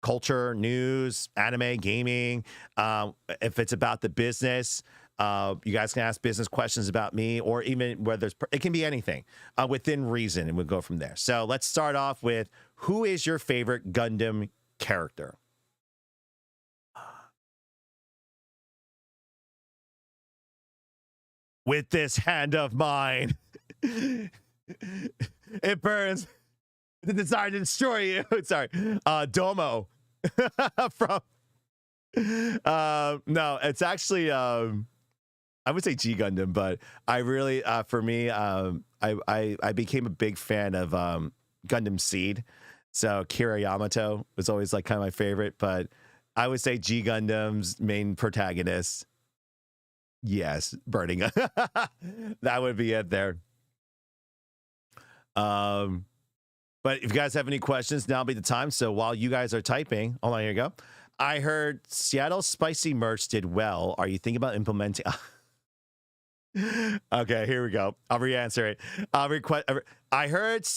culture, news, anime, gaming. If it's about the business, you guys can ask business questions about me, or even whether it can be anything within reason, and we'll go from there. So let's start off with, who is your favorite Gundam character? With this hand of mine, it burns the desire to destroy you. Sorry, Domo from. No, it's actually I would say G Gundam, but I really, for me, I became a big fan of Gundam Seed. So Kira Yamato was always like kind of my favorite, but I would say G Gundam's main protagonist. Yes, burning. That would be it there. But if you guys have any questions, now'll be the time. So while you guys are typing, hold on, here you go. I heard Seattle spicy merch did well. Are you thinking about implementing? Okay, here we go. I'll re-answer it. I heard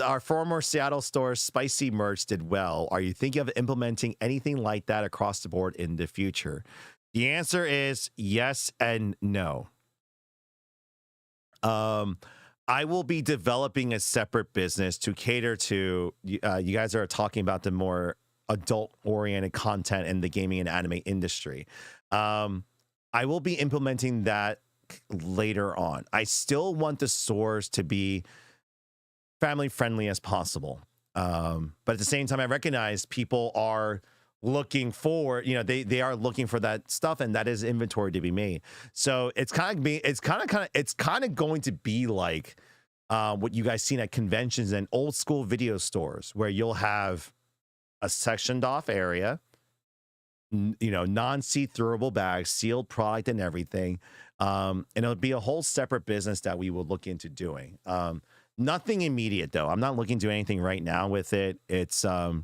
our former Seattle store spicy merch did well. Are you thinking of implementing anything like that across the board in the future? The answer is yes and no. I will be developing a separate business to cater to you guys are talking about the more adult-oriented content in the gaming and anime industry. I will be implementing that later on. I still want the stores to be family-friendly as possible. But at the same time, I recognize people are looking for, they are looking for that stuff, and that is inventory to be made. So it's kind of going to be like what you guys seen at conventions and old school video stores, where you'll have a sectioned off area, non-see-throughable bags, sealed product and everything. And it'll be a whole separate business that we will look into doing. Nothing immediate though. I'm not looking to do anything right now with it. It's a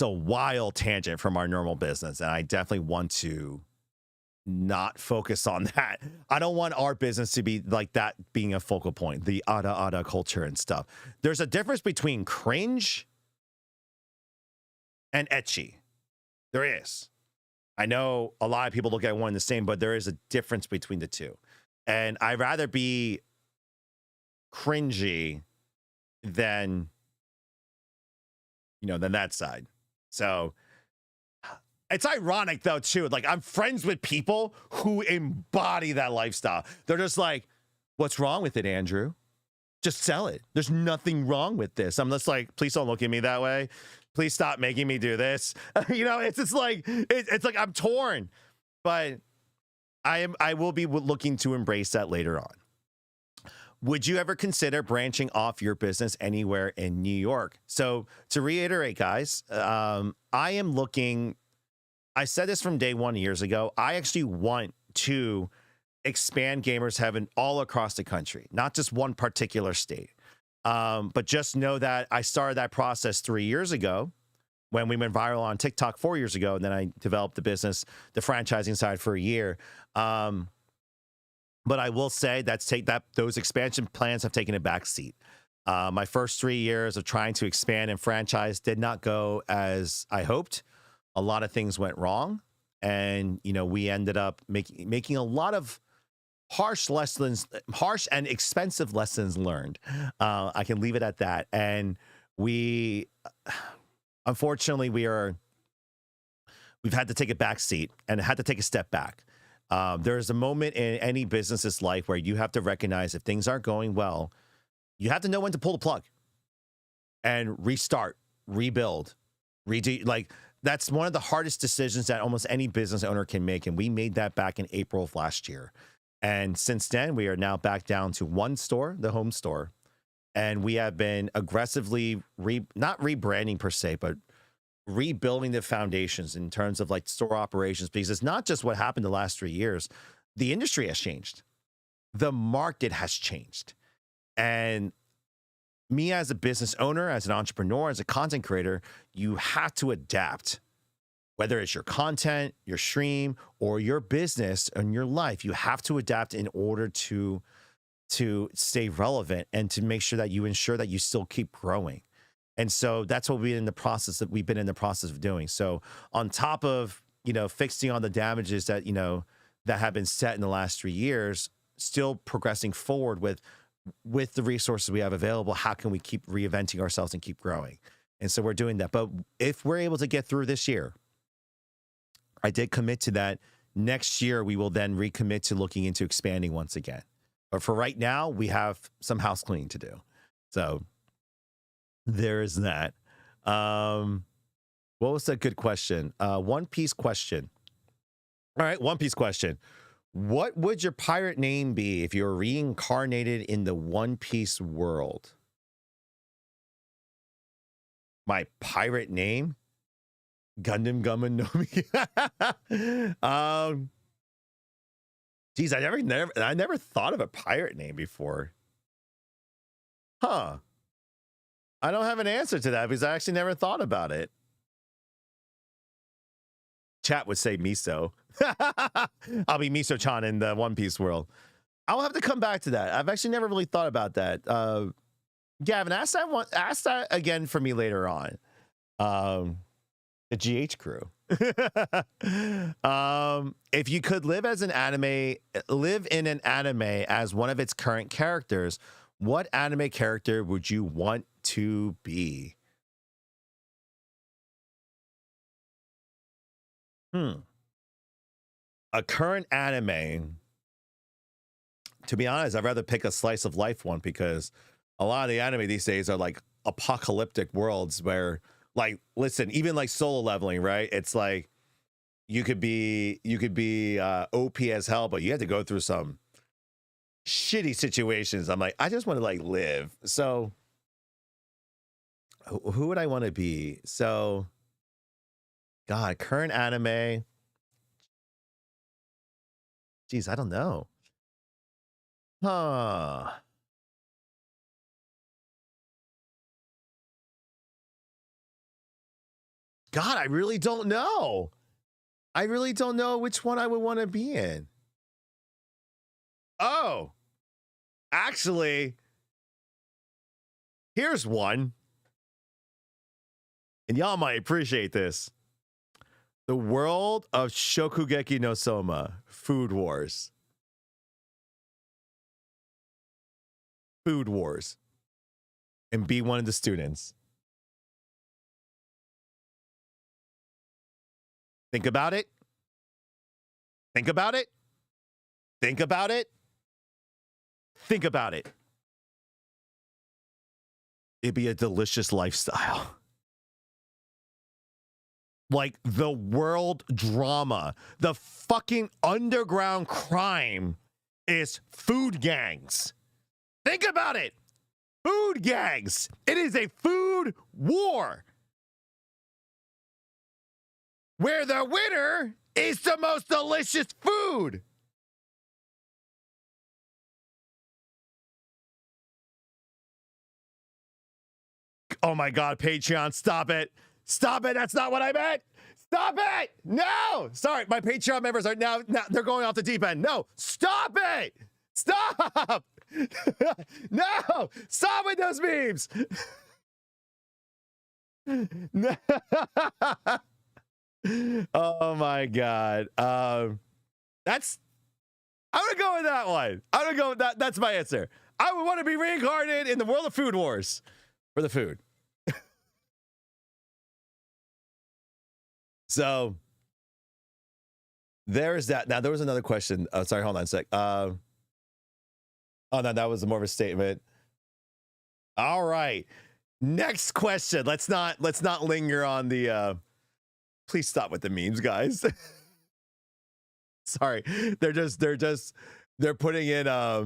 wild tangent from our normal business, and I definitely want to not focus on that. I don't want our business to be like that, being a focal point, the ada culture and stuff. There's a difference between cringe and ecchi. There is. I know a lot of people look at one the same, but there is a difference between the two. And I'd rather be cringy than that side. So It's ironic though too. Like I'm friends with people who embody that lifestyle. They're just like, "What's wrong with it, Andrew? Just sell it. There's nothing wrong with this." I'm just like, "Please don't look at me that way. Please stop making me do this." It's just like it's like I'm torn, but I will be looking to embrace that later on. Would you ever consider branching off your business anywhere in New York? So to reiterate, guys, I am looking. I said this from day one years ago. I actually want to expand Gamers Heaven all across the country, not just one particular state. But just know that I started that process 3 years ago when we went viral on TikTok 4 years ago, and then I developed the business, the franchising side for a year. But I will say those expansion plans have taken a back seat. My first 3 years of trying to expand and franchise did not go as I hoped. A lot of things went wrong, and we ended up making a lot of harsh and expensive lessons learned. I can leave it at that. And unfortunately, we've had to take a back seat and had to take a step back. There's a moment in any business's life where you have to recognize if things aren't going well, you have to know when to pull the plug and restart, rebuild, redo. Like that's one of the hardest decisions that almost any business owner can make. And we made that back in April of last year. And since then, we are now back down to one store, the home store. And we have been aggressively not rebranding per se, but rebuilding the foundations in terms of like store operations, because it's not just what happened the last 3 years. The industry has changed. The market has changed. And me as a business owner, as an entrepreneur, as a content creator, you have to adapt. Whether it's your content, your stream, or your business and your life, you have to adapt in order to stay relevant and to make sure that you ensure that you still keep growing. And so that's what we've been in the process of doing. So on top of, fixing on the damages that, that have been set in the last 3 years, still progressing forward with the resources we have available, how can we keep reinventing ourselves and keep growing? And so we're doing that. But if we're able to get through this year, I did commit to that. Next year, we will then recommit to looking into expanding once again. But for right now, we have some house cleaning to do. So there is that. What was a good question? One Piece question. All right, One Piece question. What would your pirate name be if you were reincarnated in the One Piece world? My pirate name? Gundam Nomi. Geez, I never thought of a pirate name before. Huh. I don't have an answer to that because I actually never thought about it. Chat would say Miso. I'll be Miso-chan in the One Piece world. I'll have to come back to that. I've actually never really thought about that. Gavin, ask that again for me later on. The GH crew. If you could live in an anime as one of its current characters, what anime character would you want to be? A current anime. To be honest, I'd rather pick a slice of life one because a lot of the anime these days are like apocalyptic worlds where, like, listen, even like Solo Leveling, right? It's like you could be OP as hell, but you have to go through some shitty situations. I'm like, I just want to like live. So who would I want to be? So God, current anime. Geez, I don't know. Huh. God, I really don't know. I really don't know which one I would want to be in. Oh, actually, here's one. And y'all might appreciate this. The world of Shokugeki no Soma, Food Wars. Food Wars. And be one of the students. Think about it. Think about it. Think about it. Think about it. It'd be a delicious lifestyle. Like the world drama, the fucking underground crime is food gangs. Think about it. Food gangs. It is a food war where the winner is the most delicious food. Oh my God, Patreon, stop it. Stop it. That's not what I meant. Stop it. No. Sorry, my Patreon members are now they're going off the deep end. No, stop it. Stop. No, stop with those memes. Oh my God. That's I'm gonna go with that one. I'm gonna go with that. That's my answer. I would want to be reincarnated in the world of food wars for the food. So there's that. Now there was another question. Oh, sorry, hold on a sec. Oh no, that was more of a statement. All right. Next question. Let's not linger on the please stop with the memes, guys. Sorry. They're putting in a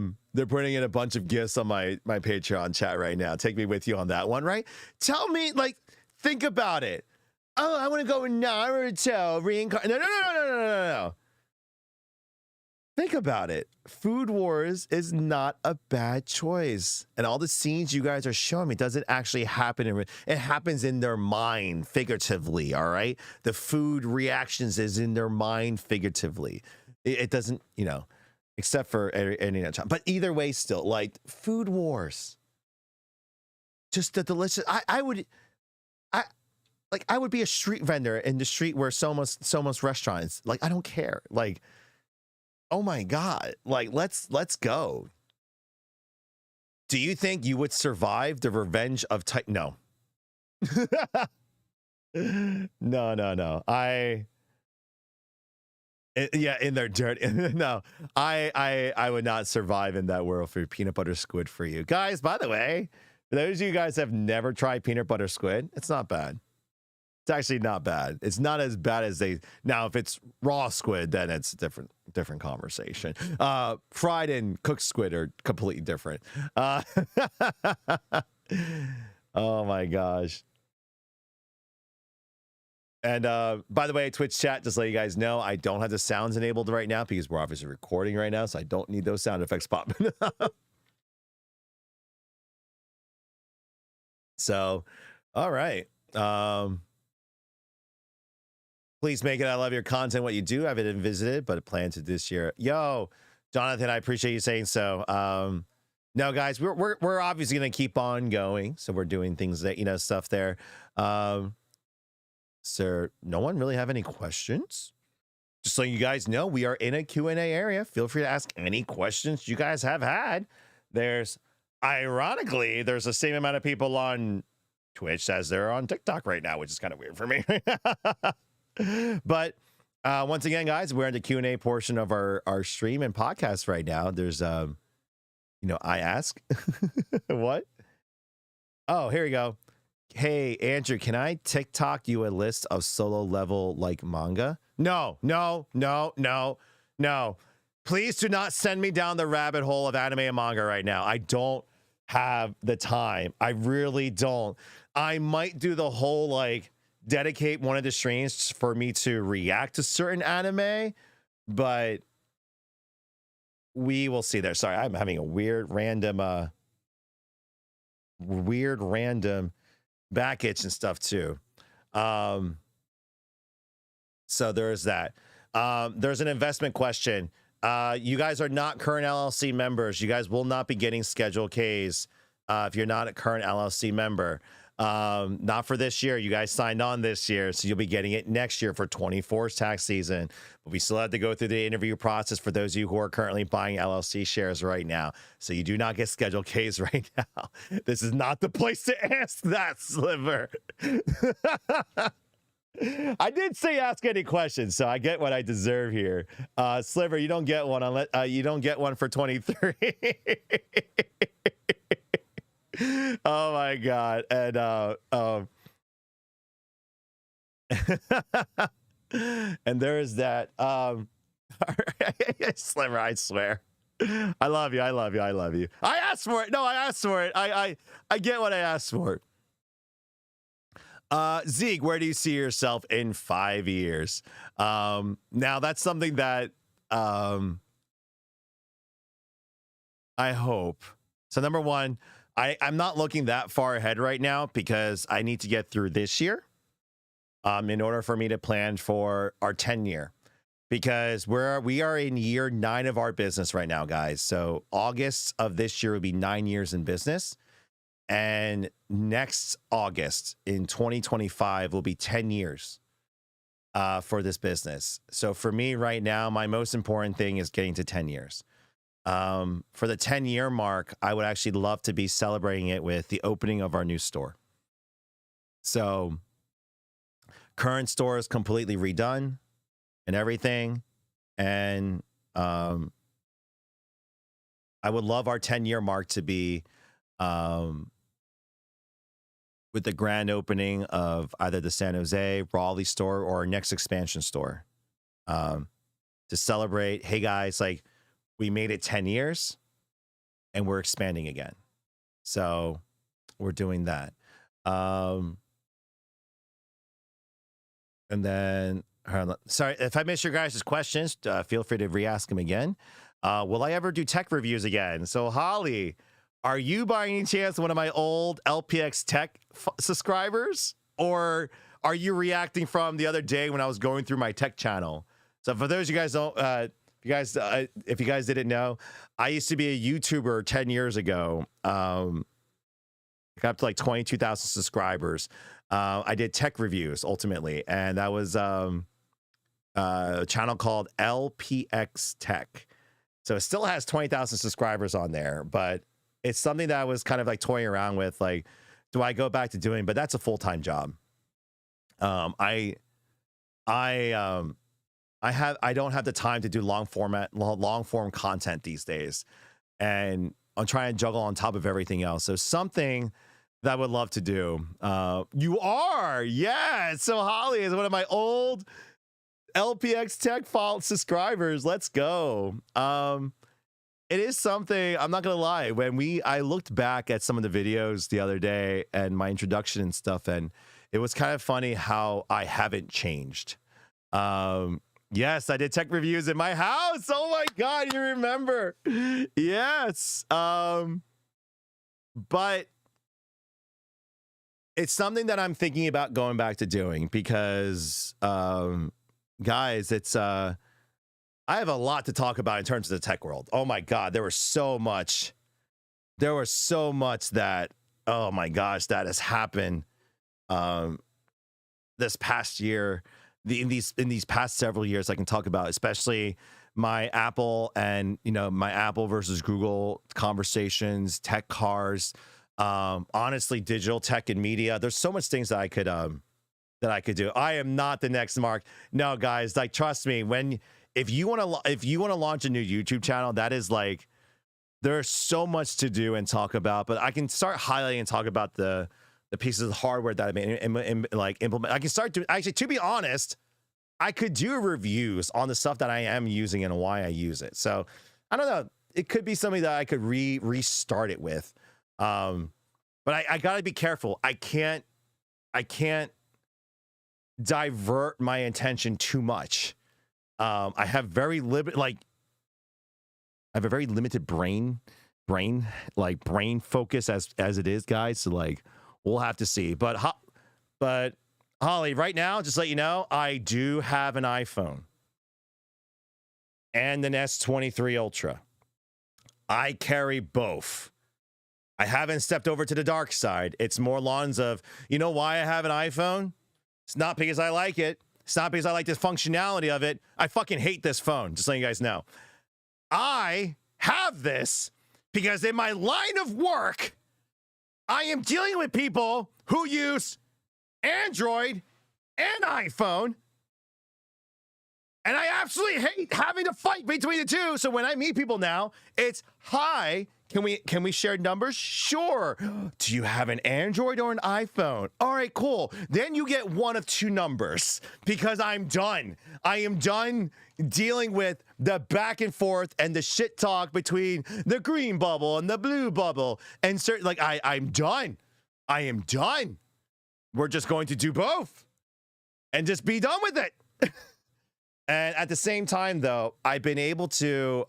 bunch of gifts on my Patreon chat right now. Take me with you on that one, right? Tell me, like, think about it. Oh, I want to go with Naruto reincarnate. No. Think about it. Food Wars is not a bad choice. And all the scenes you guys are showing me doesn't actually happen. It happens in their mind figuratively, all right? The food reactions is in their mind figuratively. It doesn't, except for any other time. But either way, still, like, Food Wars. Just the delicious. I would be a street vendor in the street where Soma's restaurants. Like, I don't care. Like, oh my God. Like, let's go. Do you think you would survive the revenge of No. No. In their dirt. No, I would not survive in that world for peanut butter squid for you. Guys, by the way, for those of you guys have never tried peanut butter squid, it's not bad. It's actually not bad. It's not as bad as now, if it's raw squid, then it's a different conversation. Fried and cooked squid are completely different. Oh my gosh. And by the way, Twitch chat, just to let you guys know, I don't have the sounds enabled right now because we're obviously recording right now, so I don't need those sound effects popping up. So, all right. Please make it. I love your content. What you do, I haven't visited, but plan to this year. Yo, Jonathan, I appreciate you saying so. No, guys, we're obviously gonna keep on going, so we're doing things that stuff there. Sir, no one really have any questions? Just so you guys know, we are in a Q&A area. Feel free to ask any questions you guys have had. Ironically, there's the same amount of people on Twitch as there are on TikTok right now, which is kind of weird for me. But once again, guys, we're in the Q&A portion of our stream and podcast right now. There's, I ask. What? Oh, here we go. Hey, Andrew, can I TikTok you a list of solo level like manga? No. Please do not send me down the rabbit hole of anime and manga right now. I don't have the time. I really don't. I might do the whole, like, dedicate one of the streams for me to react to certain anime, but we will see there. Sorry, I'm having a weird random back itch and stuff too. So there's that. There's an investment question. You guys are not current LLC members. You guys will not be getting Schedule Ks if you're not a current LLC member. Not for this year. You guys signed on this year, so you'll be getting it next year for 24's tax season. But we still have to go through the interview process for those of you who are currently buying LLC shares right now. So you do not get Schedule Ks right now. This is not the place to ask that, Sliver. I did say ask any questions, so I get what I deserve here. Sliver, you don't get one unless you don't get one for 23. Oh my god. And there is that. Sliver, I swear. I love you. I love you. I love you. I asked for it. No, I asked for it. I get what I asked for. Zeke, where do you see yourself in 5 years? Now that's something that I hope. So number one, I'm not looking that far ahead right now because I need to get through this year in order for me to plan for our 10-year. Because we are in year 9 of our business right now, guys. So August of this year will be 9 years in business. And next August in 2025 will be 10 years for this business. So for me right now, my most important thing is getting to 10 years. For the 10-year mark, I would actually love to be celebrating it with the opening of our new store. So current store is completely redone and everything. And I would love our 10-year mark to be with the grand opening of either the San Jose, Raleigh store or our next expansion store to celebrate, hey guys, like we made it 10 years and we're expanding again. So we're doing that. And then, sorry, if I missed your guys' questions, feel free to re-ask them again. Will I ever do tech reviews again? So Holly, are you by any chance one of my old LPX Tech subscribers? Or are you reacting from the other day when I was going through my tech channel? So for those of you guys don't, if you guys didn't know, I used to be a YouTuber 10 years ago. I got up to like 22,000 subscribers. I did tech reviews ultimately, and that was a channel called LPX Tech. So it still has 20,000 subscribers on there, but it's something that I was kind of like toying around with, like, do I go back to doing? But that's a full-time job. I don't have the time to do long form content these days, and I'm trying to juggle on top of everything else. So something that I would love to do. You are, yeah. So Holly is one of my old LPX Tech subscribers. Let's go. It is something, I'm not gonna lie, when I looked back at some of the videos the other day and my introduction and stuff, and it was kind of funny how I haven't changed. Yes, I did tech reviews in my house. Oh my god, you remember? Yes. But it's something that I'm thinking about going back to doing because guys, it's I have a lot to talk about in terms of the tech world. Oh my god, there was so much that, oh my gosh, that has happened this past year. In these past several years, I can talk about, especially my Apple and my Apple versus Google conversations, tech cars, honestly, digital tech and media. There's so much things that I could do. I am not the next Mark. No, guys, like trust me, if you want to launch a new YouTube channel, that is like there's so much to do and talk about. But I can start highlighting and talk about the pieces of hardware that I made and like implement. I can start to actually, to be honest, I could do reviews on the stuff that I am using and why I use it. So I don't know. It could be something that I could restart it with. But I gotta be careful. I can't divert my attention too much. I have a very limited brain focus as it is, guys. So like, we'll have to see. But Holly, right now, just to let you know, I do have an iPhone and an S23 Ultra. I carry both. I haven't stepped over to the dark side. It's more lawns of, you know why I have an iPhone? It's not because I like it. It's not because I like the functionality of it. I fucking hate this phone, just letting you guys know. I have this because in my line of work, I am dealing with people who use Android and iPhone. And I absolutely hate having to fight between the two. So when I meet people now, it's hi. Can we share numbers? Sure. Do you have an Android or an iPhone? All right, cool. Then you get one of two numbers because I'm done. I am done dealing with the back and forth and the shit talk between the green bubble and the blue bubble. And certain like I'm done. I am done. We're just going to do both and just be done with it. And at the same time, though, I've been able to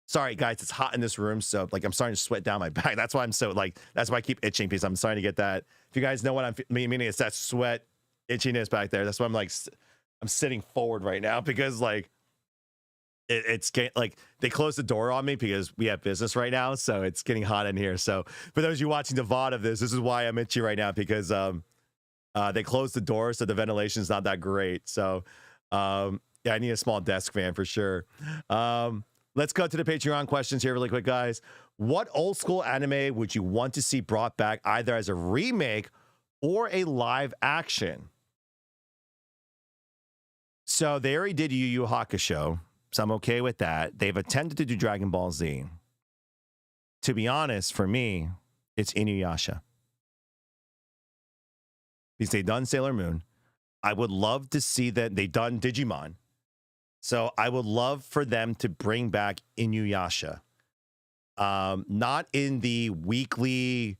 sorry guys, it's hot in this room, so like I'm starting to sweat down my back. That's why I'm so like that's why I keep itching, because I'm starting to get that. If you guys know what I'm meaning, it's that sweat itchiness back there. That's why I'm like I'm sitting forward right now, because like it's getting like they closed the door on me because we have business right now, so it's getting hot in here. So for those of you watching the VOD of this is why I'm itchy right now, because they closed the door, so the ventilation is not that great. So yeah, I need a small desk fan for sure. Let's go to the Patreon questions here really quick, guys. What old school anime would you want to see brought back either as a remake or a live action? So they already did Yu Yu Hakusho, so I'm okay with that. They've attempted to do Dragon Ball Z. To be honest, for me, it's Inuyasha. Because they've done Sailor Moon. I would love to see that they've done Digimon. So I would love for them to bring back Inuyasha. Not in the weekly,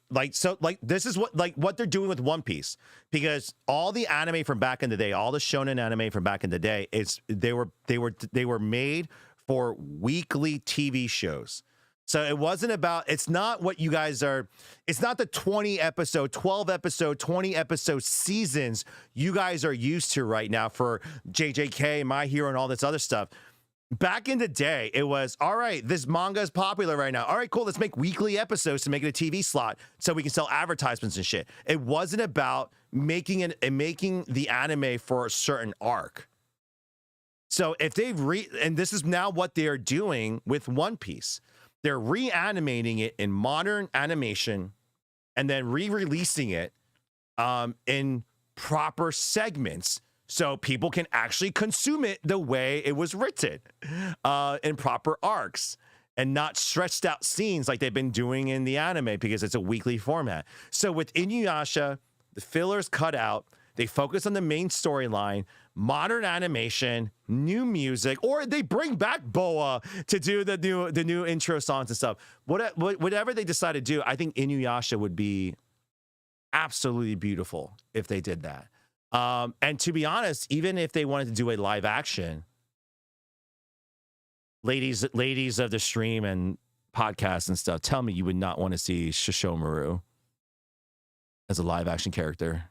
like, so like this is what they're doing with One Piece, because all the anime from back in the day, all the shonen anime from back in the day, they were made for weekly TV shows. So it wasn't about, it's not what you guys are, it's not the 20 episode, 12 episode, 20 episode seasons you guys are used to right now for JJK, My Hero, and all this other stuff. Back in the day, it was, all right, this manga is popular right now. All right, cool, let's make weekly episodes to make it a TV slot so we can sell advertisements and shit. It wasn't about making the anime for a certain arc. So if they've and this is now what they're doing with One Piece. They're reanimating it in modern animation and then re-releasing it in proper segments so people can actually consume it the way it was written, in proper arcs and not stretched out scenes like they've been doing in the anime, because it's a weekly format. So with Inuyasha, the fillers cut out. They focus on the main storyline, modern animation, new music, or they bring back Boa to do the new intro songs and stuff. Whatever they decide to do, I think Inuyasha would be absolutely beautiful if they did that. And to be honest, even if they wanted to do a live action, ladies of the stream and podcasts and stuff, tell me you would not want to see Shishomaru as a live action character.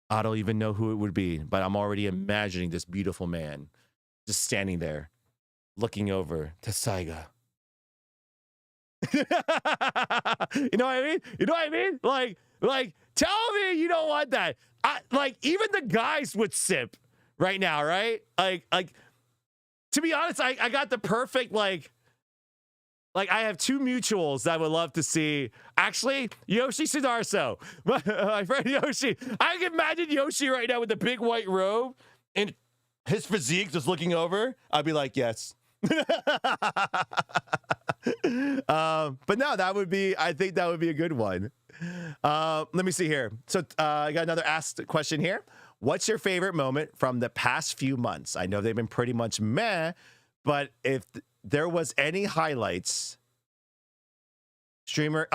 I don't even know who it would be, but I'm already imagining this beautiful man just standing there looking over to Saiga. You know what I mean? You know what I mean? Like, tell me you don't want that. Like, even the guys would sip right now, right? Like, to be honest, I got the perfect, like I have two mutuals that I would love to see. Actually, Yoshi Sudarso, my friend Yoshi. I can imagine Yoshi right now with the big white robe and his physique just looking over. I'd be like, yes. But no, I think that would be a good one. Let me see here. So I got another asked question here. What's your favorite moment from the past few months? I know they've been pretty much meh, but if there was any highlights, streamer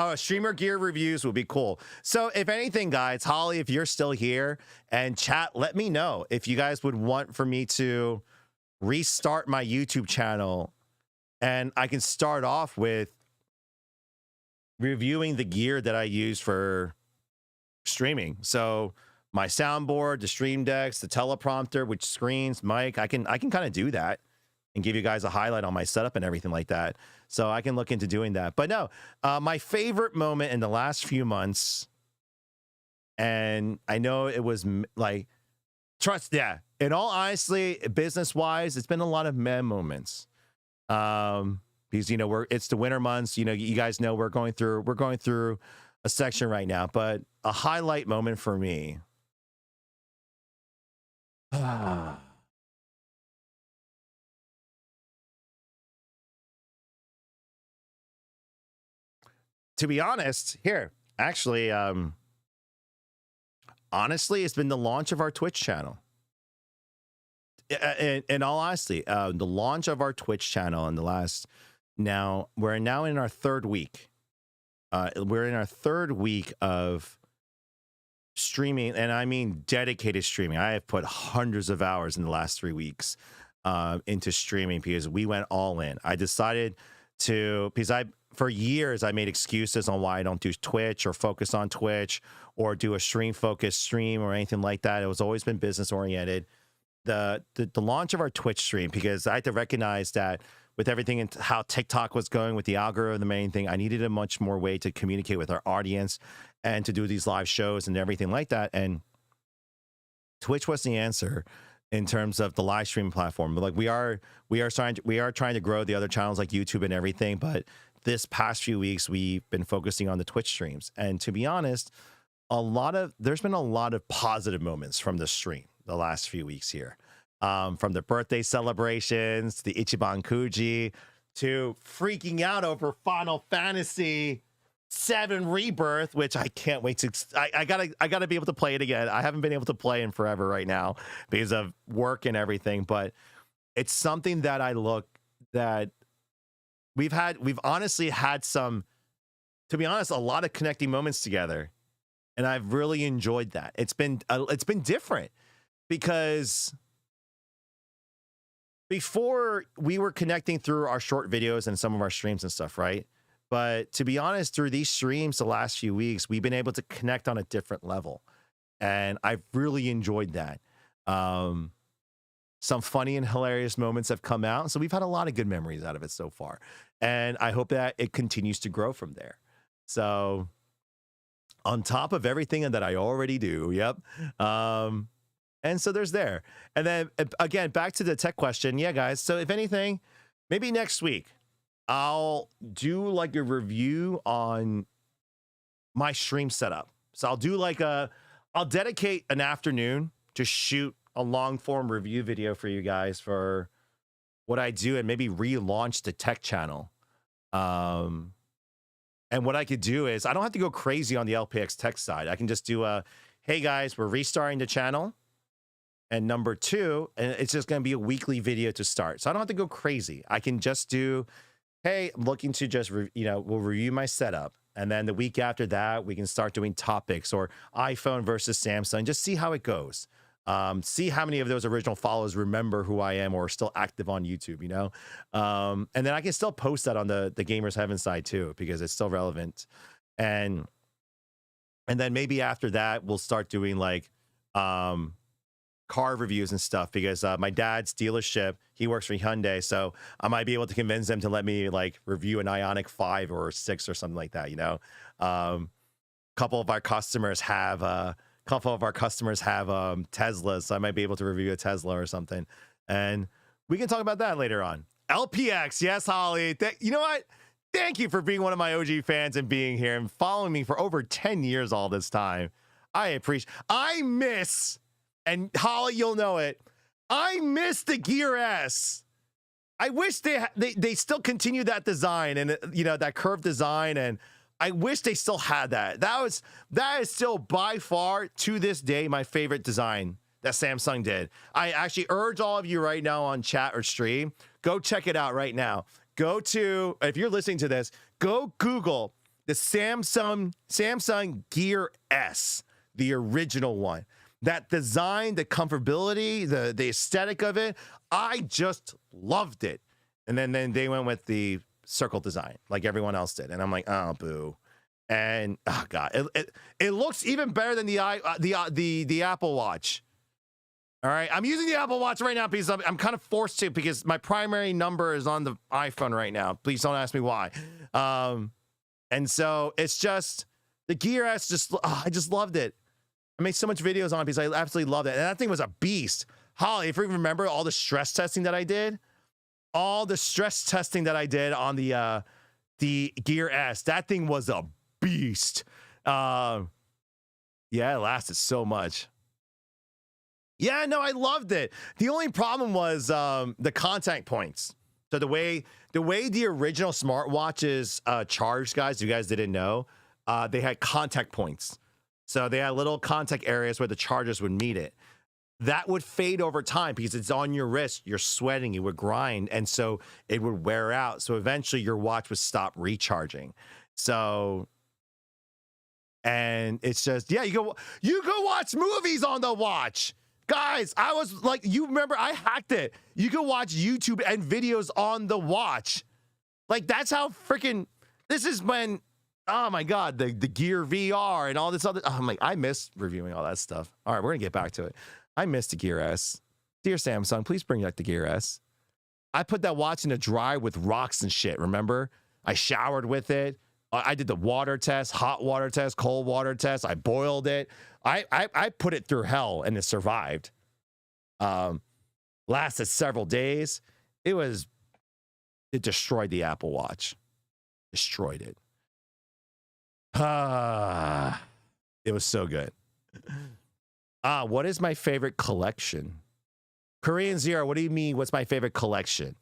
gear reviews would be cool. So if anything, guys, Holly, if you're still here, and chat, let me know if you guys would want for me to restart my YouTube channel, and I can start off with reviewing the gear that I use for streaming. So my soundboard, the stream decks, the teleprompter, which screens, mic, I can kind of do that and give you guys a highlight on my setup and everything like that. So I can look into doing that. But no, my favorite moment in the last few months, and I know it was like, in all honesty, business-wise, it's been a lot of meh moments. because it's the winter months. You guys know we're going through a section right now, but a highlight moment for me. To be honest, here, actually, honestly, it's been the launch of our Twitch channel. In all honesty, the launch of our Twitch channel we're now in our third week. We're in our third week of streaming, and I mean dedicated streaming. I have put hundreds of hours in the last 3 weeks into streaming because we went all in. I decided for years I made excuses on why I don't do Twitch or focus on Twitch or do a stream focused stream or anything like that. It was always been business oriented. The launch of our Twitch stream, because I had to recognize that with everything and how TikTok was going with the algorithm, the main thing, I needed a much more way to communicate with our audience and to do these live shows and everything like that. And Twitch was the answer in terms of the live streaming platform. Like we are trying to grow the other channels like YouTube and everything, but this past few weeks we've been focusing on the Twitch streams. And to be honest, there's been a lot of positive moments from the stream the last few weeks here. From the birthday celebrations to the Ichiban Kuji to freaking out over Final Fantasy 7 Rebirth, which I can't wait to. I gotta be able to play it again. I haven't been able to play in forever right now because of work and everything. But it's something that we've honestly had some, to be honest, a lot of connecting moments together, and I've really enjoyed that. It's been different because before we were connecting through our short videos and some of our streams and stuff, right? But to be honest, through these streams the last few weeks, we've been able to connect on a different level. And I've really enjoyed that. Some funny and hilarious moments have come out. So we've had a lot of good memories out of it so far. And I hope that it continues to grow from there. So on top of everything that I already do, yep. And so there's there. And then again, back to the tech question. Yeah, guys. So if anything, maybe next week, I'll do like a review on my stream setup. So I'll dedicate an afternoon to shoot a long form review video for you guys for what I do and maybe relaunch the tech channel. And what I could do is I don't have to go crazy on the LPX tech side. I can just do hey guys, we're restarting the channel. And number 2, and it's just going to be a weekly video to start. So I don't have to go crazy. I can just do, hey, I'm looking to just, we'll review my setup. And then the week after that, we can start doing topics or iPhone versus Samsung. Just see how it goes. See how many of those original followers remember who I am or are still active on YouTube, And then I can still post that on the Gamers Heaven side too, because it's still relevant. And then maybe after that, we'll start doing like car reviews and stuff, because my dad's dealership, he works for Hyundai, so I might be able to convince them to let me like review an Ioniq 5 or 6 or something like that. Couple of our customers have Teslas, so I might be able to review a Tesla or something, and we can talk about that later on. LPX, yes, Holly. You know what? Thank you for being one of my OG fans and being here and following me for over 10 years all this time. I appreciate. I miss. And Holly, you'll know it. I miss the Gear S. I wish they still continue that design and that curved design, and I wish they still had that. That is still by far to this day my favorite design that Samsung did. I actually urge all of you right now on chat or stream, go check it out right now. If you're listening to this, go Google the Samsung Gear S, the original one. That design, the comfortability, the aesthetic of it, I just loved it. And then they went with the circle design, like everyone else did. And I'm like, oh, boo. And oh god, it looks even better than the Apple Watch. All right, I'm using the Apple Watch right now because I'm kind of forced to, because my primary number is on the iPhone right now. Please don't ask me why. And so it's just the Gear S. I just loved it. I made so much videos on it because I absolutely loved it. And that thing was a beast. Holly, if you remember all the stress testing that I did, all the stress testing that I did on the Gear S. That thing was a beast. Yeah, it lasted so much. Yeah, no, I loved it. The only problem was the contact points. So the way the original smartwatches charged, guys, you guys didn't know, they had contact points. So they had little contact areas where the chargers would meet it. That would fade over time because it's on your wrist. You're sweating, it would grind, and so it would wear out. So eventually your watch would stop recharging. So, and it's just, yeah, you go watch movies on the watch. Guys, I was like, you remember I hacked it. You can watch YouTube and videos on the watch. Like, that's how freaking, this is when, oh my God, the Gear VR and all this other, I'm like, I miss reviewing all that stuff. All right, we're gonna get back to it. I miss the Gear S. Dear Samsung, please bring back the Gear S. I put that watch in the dry with rocks and shit, remember? I showered with it. I did the water test, hot water test, cold water test. I boiled it. I put it through hell and it survived. Lasted several days. It destroyed the Apple Watch. Destroyed it. It was so good. What is my favorite collection? Korean Zero, what do you mean? What's my favorite collection?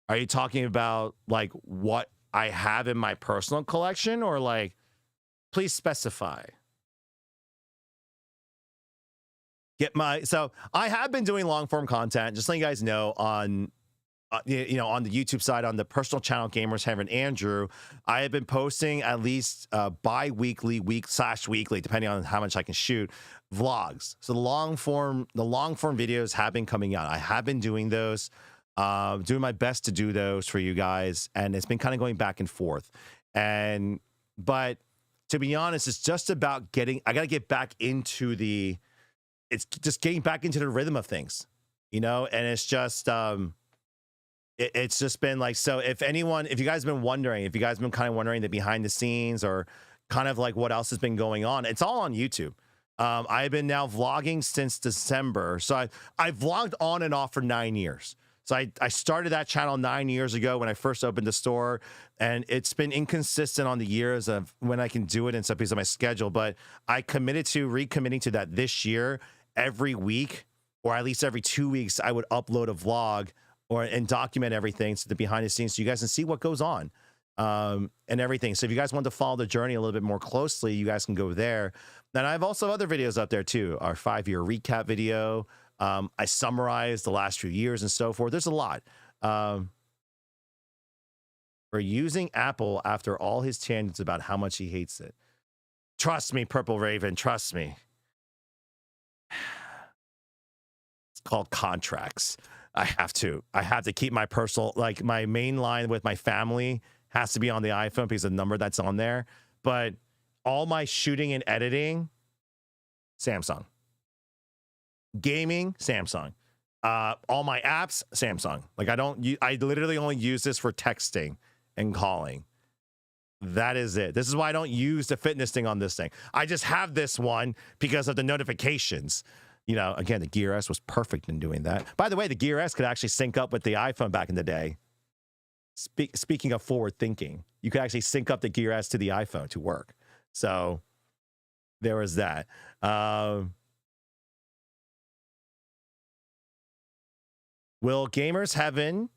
Are you talking about like what I have in my personal collection, or like, please specify? So I have been doing long form content, just letting you guys know, on on the YouTube side, on the personal channel Gamers Heaven Andrew. I have been posting at least bi-weekly, weekly, depending on how much I can shoot, vlogs. So the long form videos have been coming out. I have been doing those, doing my best to do those for you guys, and it's been kind of going back and forth. But to be honest, it's just about I got to get back into it's just getting back into the rhythm of things, and it's just, it's just been like, so if you guys have been wondering, if you guys have been kind of wondering the behind the scenes or kind of like what else has been going on, it's all on YouTube. I've been now vlogging since December. So I vlogged on and off for 9 years. So I started that channel 9 years ago when I first opened the store, and it's been inconsistent on the years of when I can do it and stuff because of my schedule. But I recommitting to that this year. Every week, or at least every 2 weeks, I would upload a vlog and document everything, so the behind the scenes, so you guys can see what goes on, and everything. So if you guys want to follow the journey a little bit more closely, you guys can go there. And I have also other videos up there too. Our 5-year recap video. I summarized the last few years and so forth. There's a lot. For using Apple after all his tangents about how much he hates it. Trust me, Purple Raven, trust me. It's called contracts. I have to keep my personal, like my main line with my family has to be on the iPhone because of the number that's on there. But all my shooting and editing, Samsung. Gaming, Samsung. All my apps, Samsung. Like I literally only use this for texting and calling. That is it. This is why I don't use the fitness thing on this thing. I just have this one because of the notifications. Again, the Gear S was perfect in doing that. By the way, the Gear S could actually sync up with the iPhone back in the day. Speaking of forward thinking, you could actually sync up the Gear S to the iPhone to work. So there was that. Will Gamers Heaven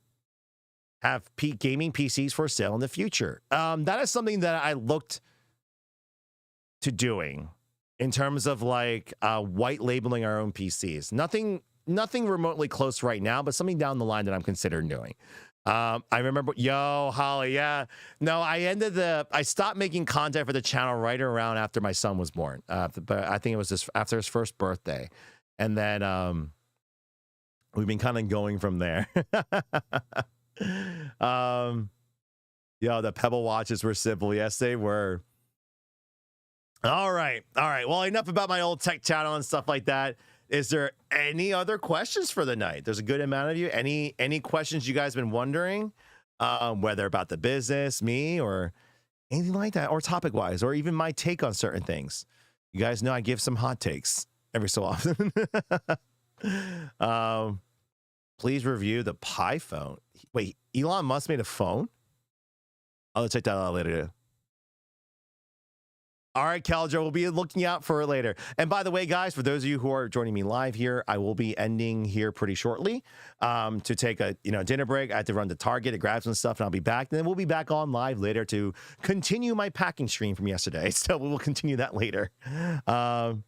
have gaming PCs for sale in the future? That is something that I looked to doing in terms of like white labeling our own PCs. Nothing remotely close right now, but something down the line that I'm considering doing. I remember, Holly, yeah. No, I stopped making content for the channel right around after my son was born. But I think it was just after his first birthday. And then we've been kind of going from there. The Pebble watches were simple. Yes, they were. All right. Well, enough about my old tech channel and stuff like that. Is there any other questions for the night? There's a good amount of you. Any questions you guys been wondering, whether about the business, me, or anything like that, or topic wise, or even my take on certain things? You guys know I give some hot takes every so often. Please review the Pi phone. Wait, Elon Musk made a phone? I'll check that out later. All right, Caldro, we'll be looking out for it later. And by the way, guys, for those of you who are joining me live here, I will be ending here pretty shortly to take a dinner break. I have to run to Target to grab some stuff, and I'll be back. And then we'll be back on live later to continue my packing stream from yesterday. So we will continue that later. So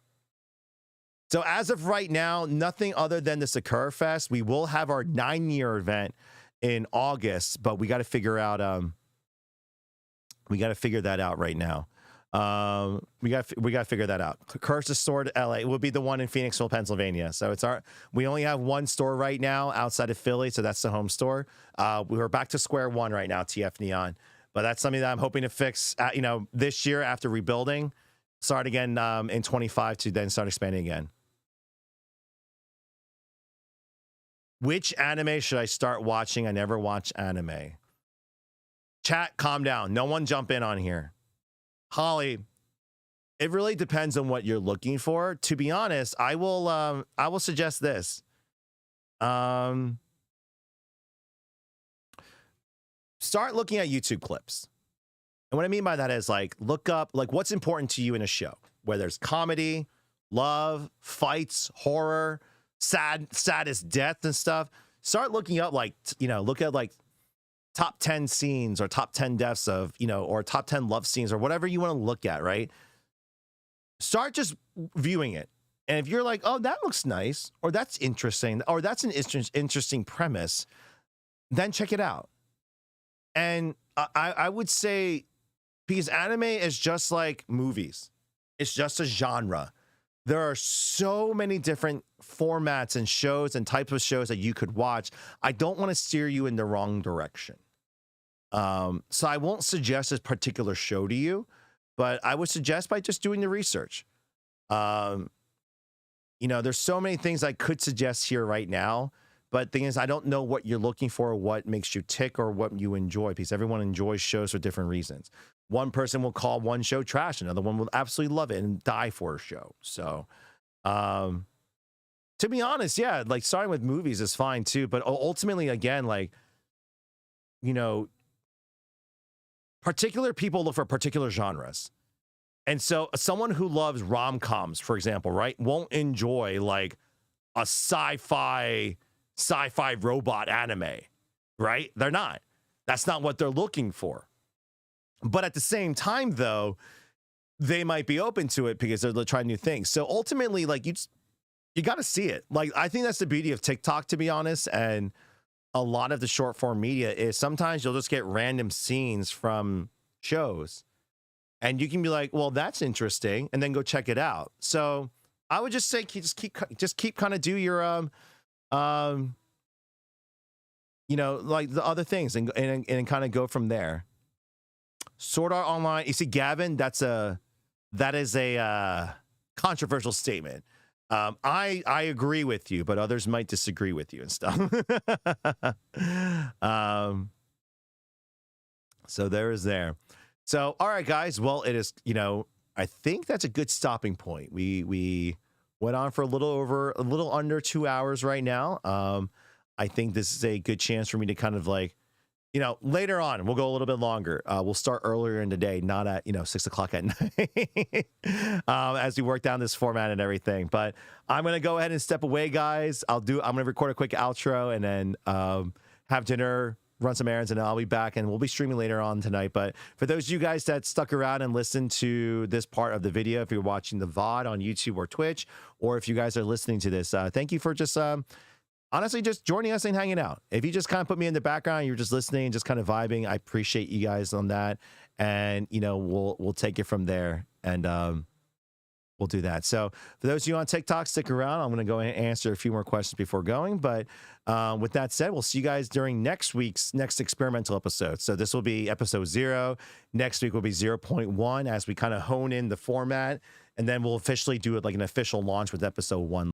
as of right now, nothing other than the Sakura Fest. We will have our 9-year event in August, but we got to figure out that out right now. We got to figure that out. Curse's store to LA will be the one in Phoenixville, Pennsylvania. So we only have one store right now outside of Philly, so that's the home store. We're back to square one right now, TF Neon, but that's something that I'm hoping to fix. This year after rebuilding, start again in 25 to then start expanding again. Which anime should I start watching? I never watch anime. Chat, calm down. No one jump in on here. Holly, it really depends on what you're looking for. To be honest, I will suggest this. Start looking at YouTube clips. And what I mean by that is look up what's important to you in a show, whether it's comedy, love, fights, horror, saddest death and stuff. Start looking up look at top 10 scenes or top 10 deaths of, or top 10 love scenes or whatever you want to look at, right? Start just viewing it. And if you're like, oh, that looks nice, or that's interesting, or that's an interesting premise, then check it out. And I would say, because anime is just like movies, it's just a genre. There are so many different formats and shows and types of shows that you could watch. I don't want to steer you in the wrong direction. So I won't suggest a particular show to you, but I would suggest by just doing the research. There's so many things I could suggest here right now, but the thing is, I don't know what you're looking for, what makes you tick, or what you enjoy, because everyone enjoys shows for different reasons. One person will call one show trash, another one will absolutely love it and die for a show. So, to be honest, yeah, starting with movies is fine too, but ultimately, again, particular people look for particular genres. And so someone who loves rom-coms, for example, right, won't enjoy a sci-fi robot anime, right? They're not. That's not what they're looking for. But at the same time, though, they might be open to it because they're trying new things. So ultimately, you got to see it. I think that's the beauty of TikTok, to be honest, and a lot of the short form media is sometimes you'll just get random scenes from shows and you can be like, well, that's interesting, and then go check it out. So I would just say just keep kind of do your the other things and kind of go from there. Sword Art Online, you see, Gavin, that is a controversial statement. I agree with you, but others might disagree with you and stuff. So there is there. So, all right, guys. Well, it is, I think that's a good stopping point. We went on for a little under 2 hours right now. I think this is a good chance for me to kind of later on, we'll go a little bit longer. We'll start earlier in the day, not at 6 o'clock at night, as we work down this format and everything. But I'm gonna go ahead and step away, guys. I'm gonna record a quick outro and then have dinner, run some errands, and then I'll be back and we'll be streaming later on tonight. But for those of you guys that stuck around and listened to this part of the video, if you're watching the VOD on YouTube or Twitch, or if you guys are listening to this, thank you for just honestly just joining us and hanging out. If you just kind of put me in the background, you're just listening and just kind of vibing, I appreciate you guys on that. And we'll take it from there, and we'll do that. So for those of you on TikTok, stick around. I'm going to go ahead and answer a few more questions before going. But with that said, we'll see you guys during next week's next experimental episode. So this will be episode 0. Next week will be 0.1 as we kind of hone in the format, and then we'll officially do it like an official launch with episode 1.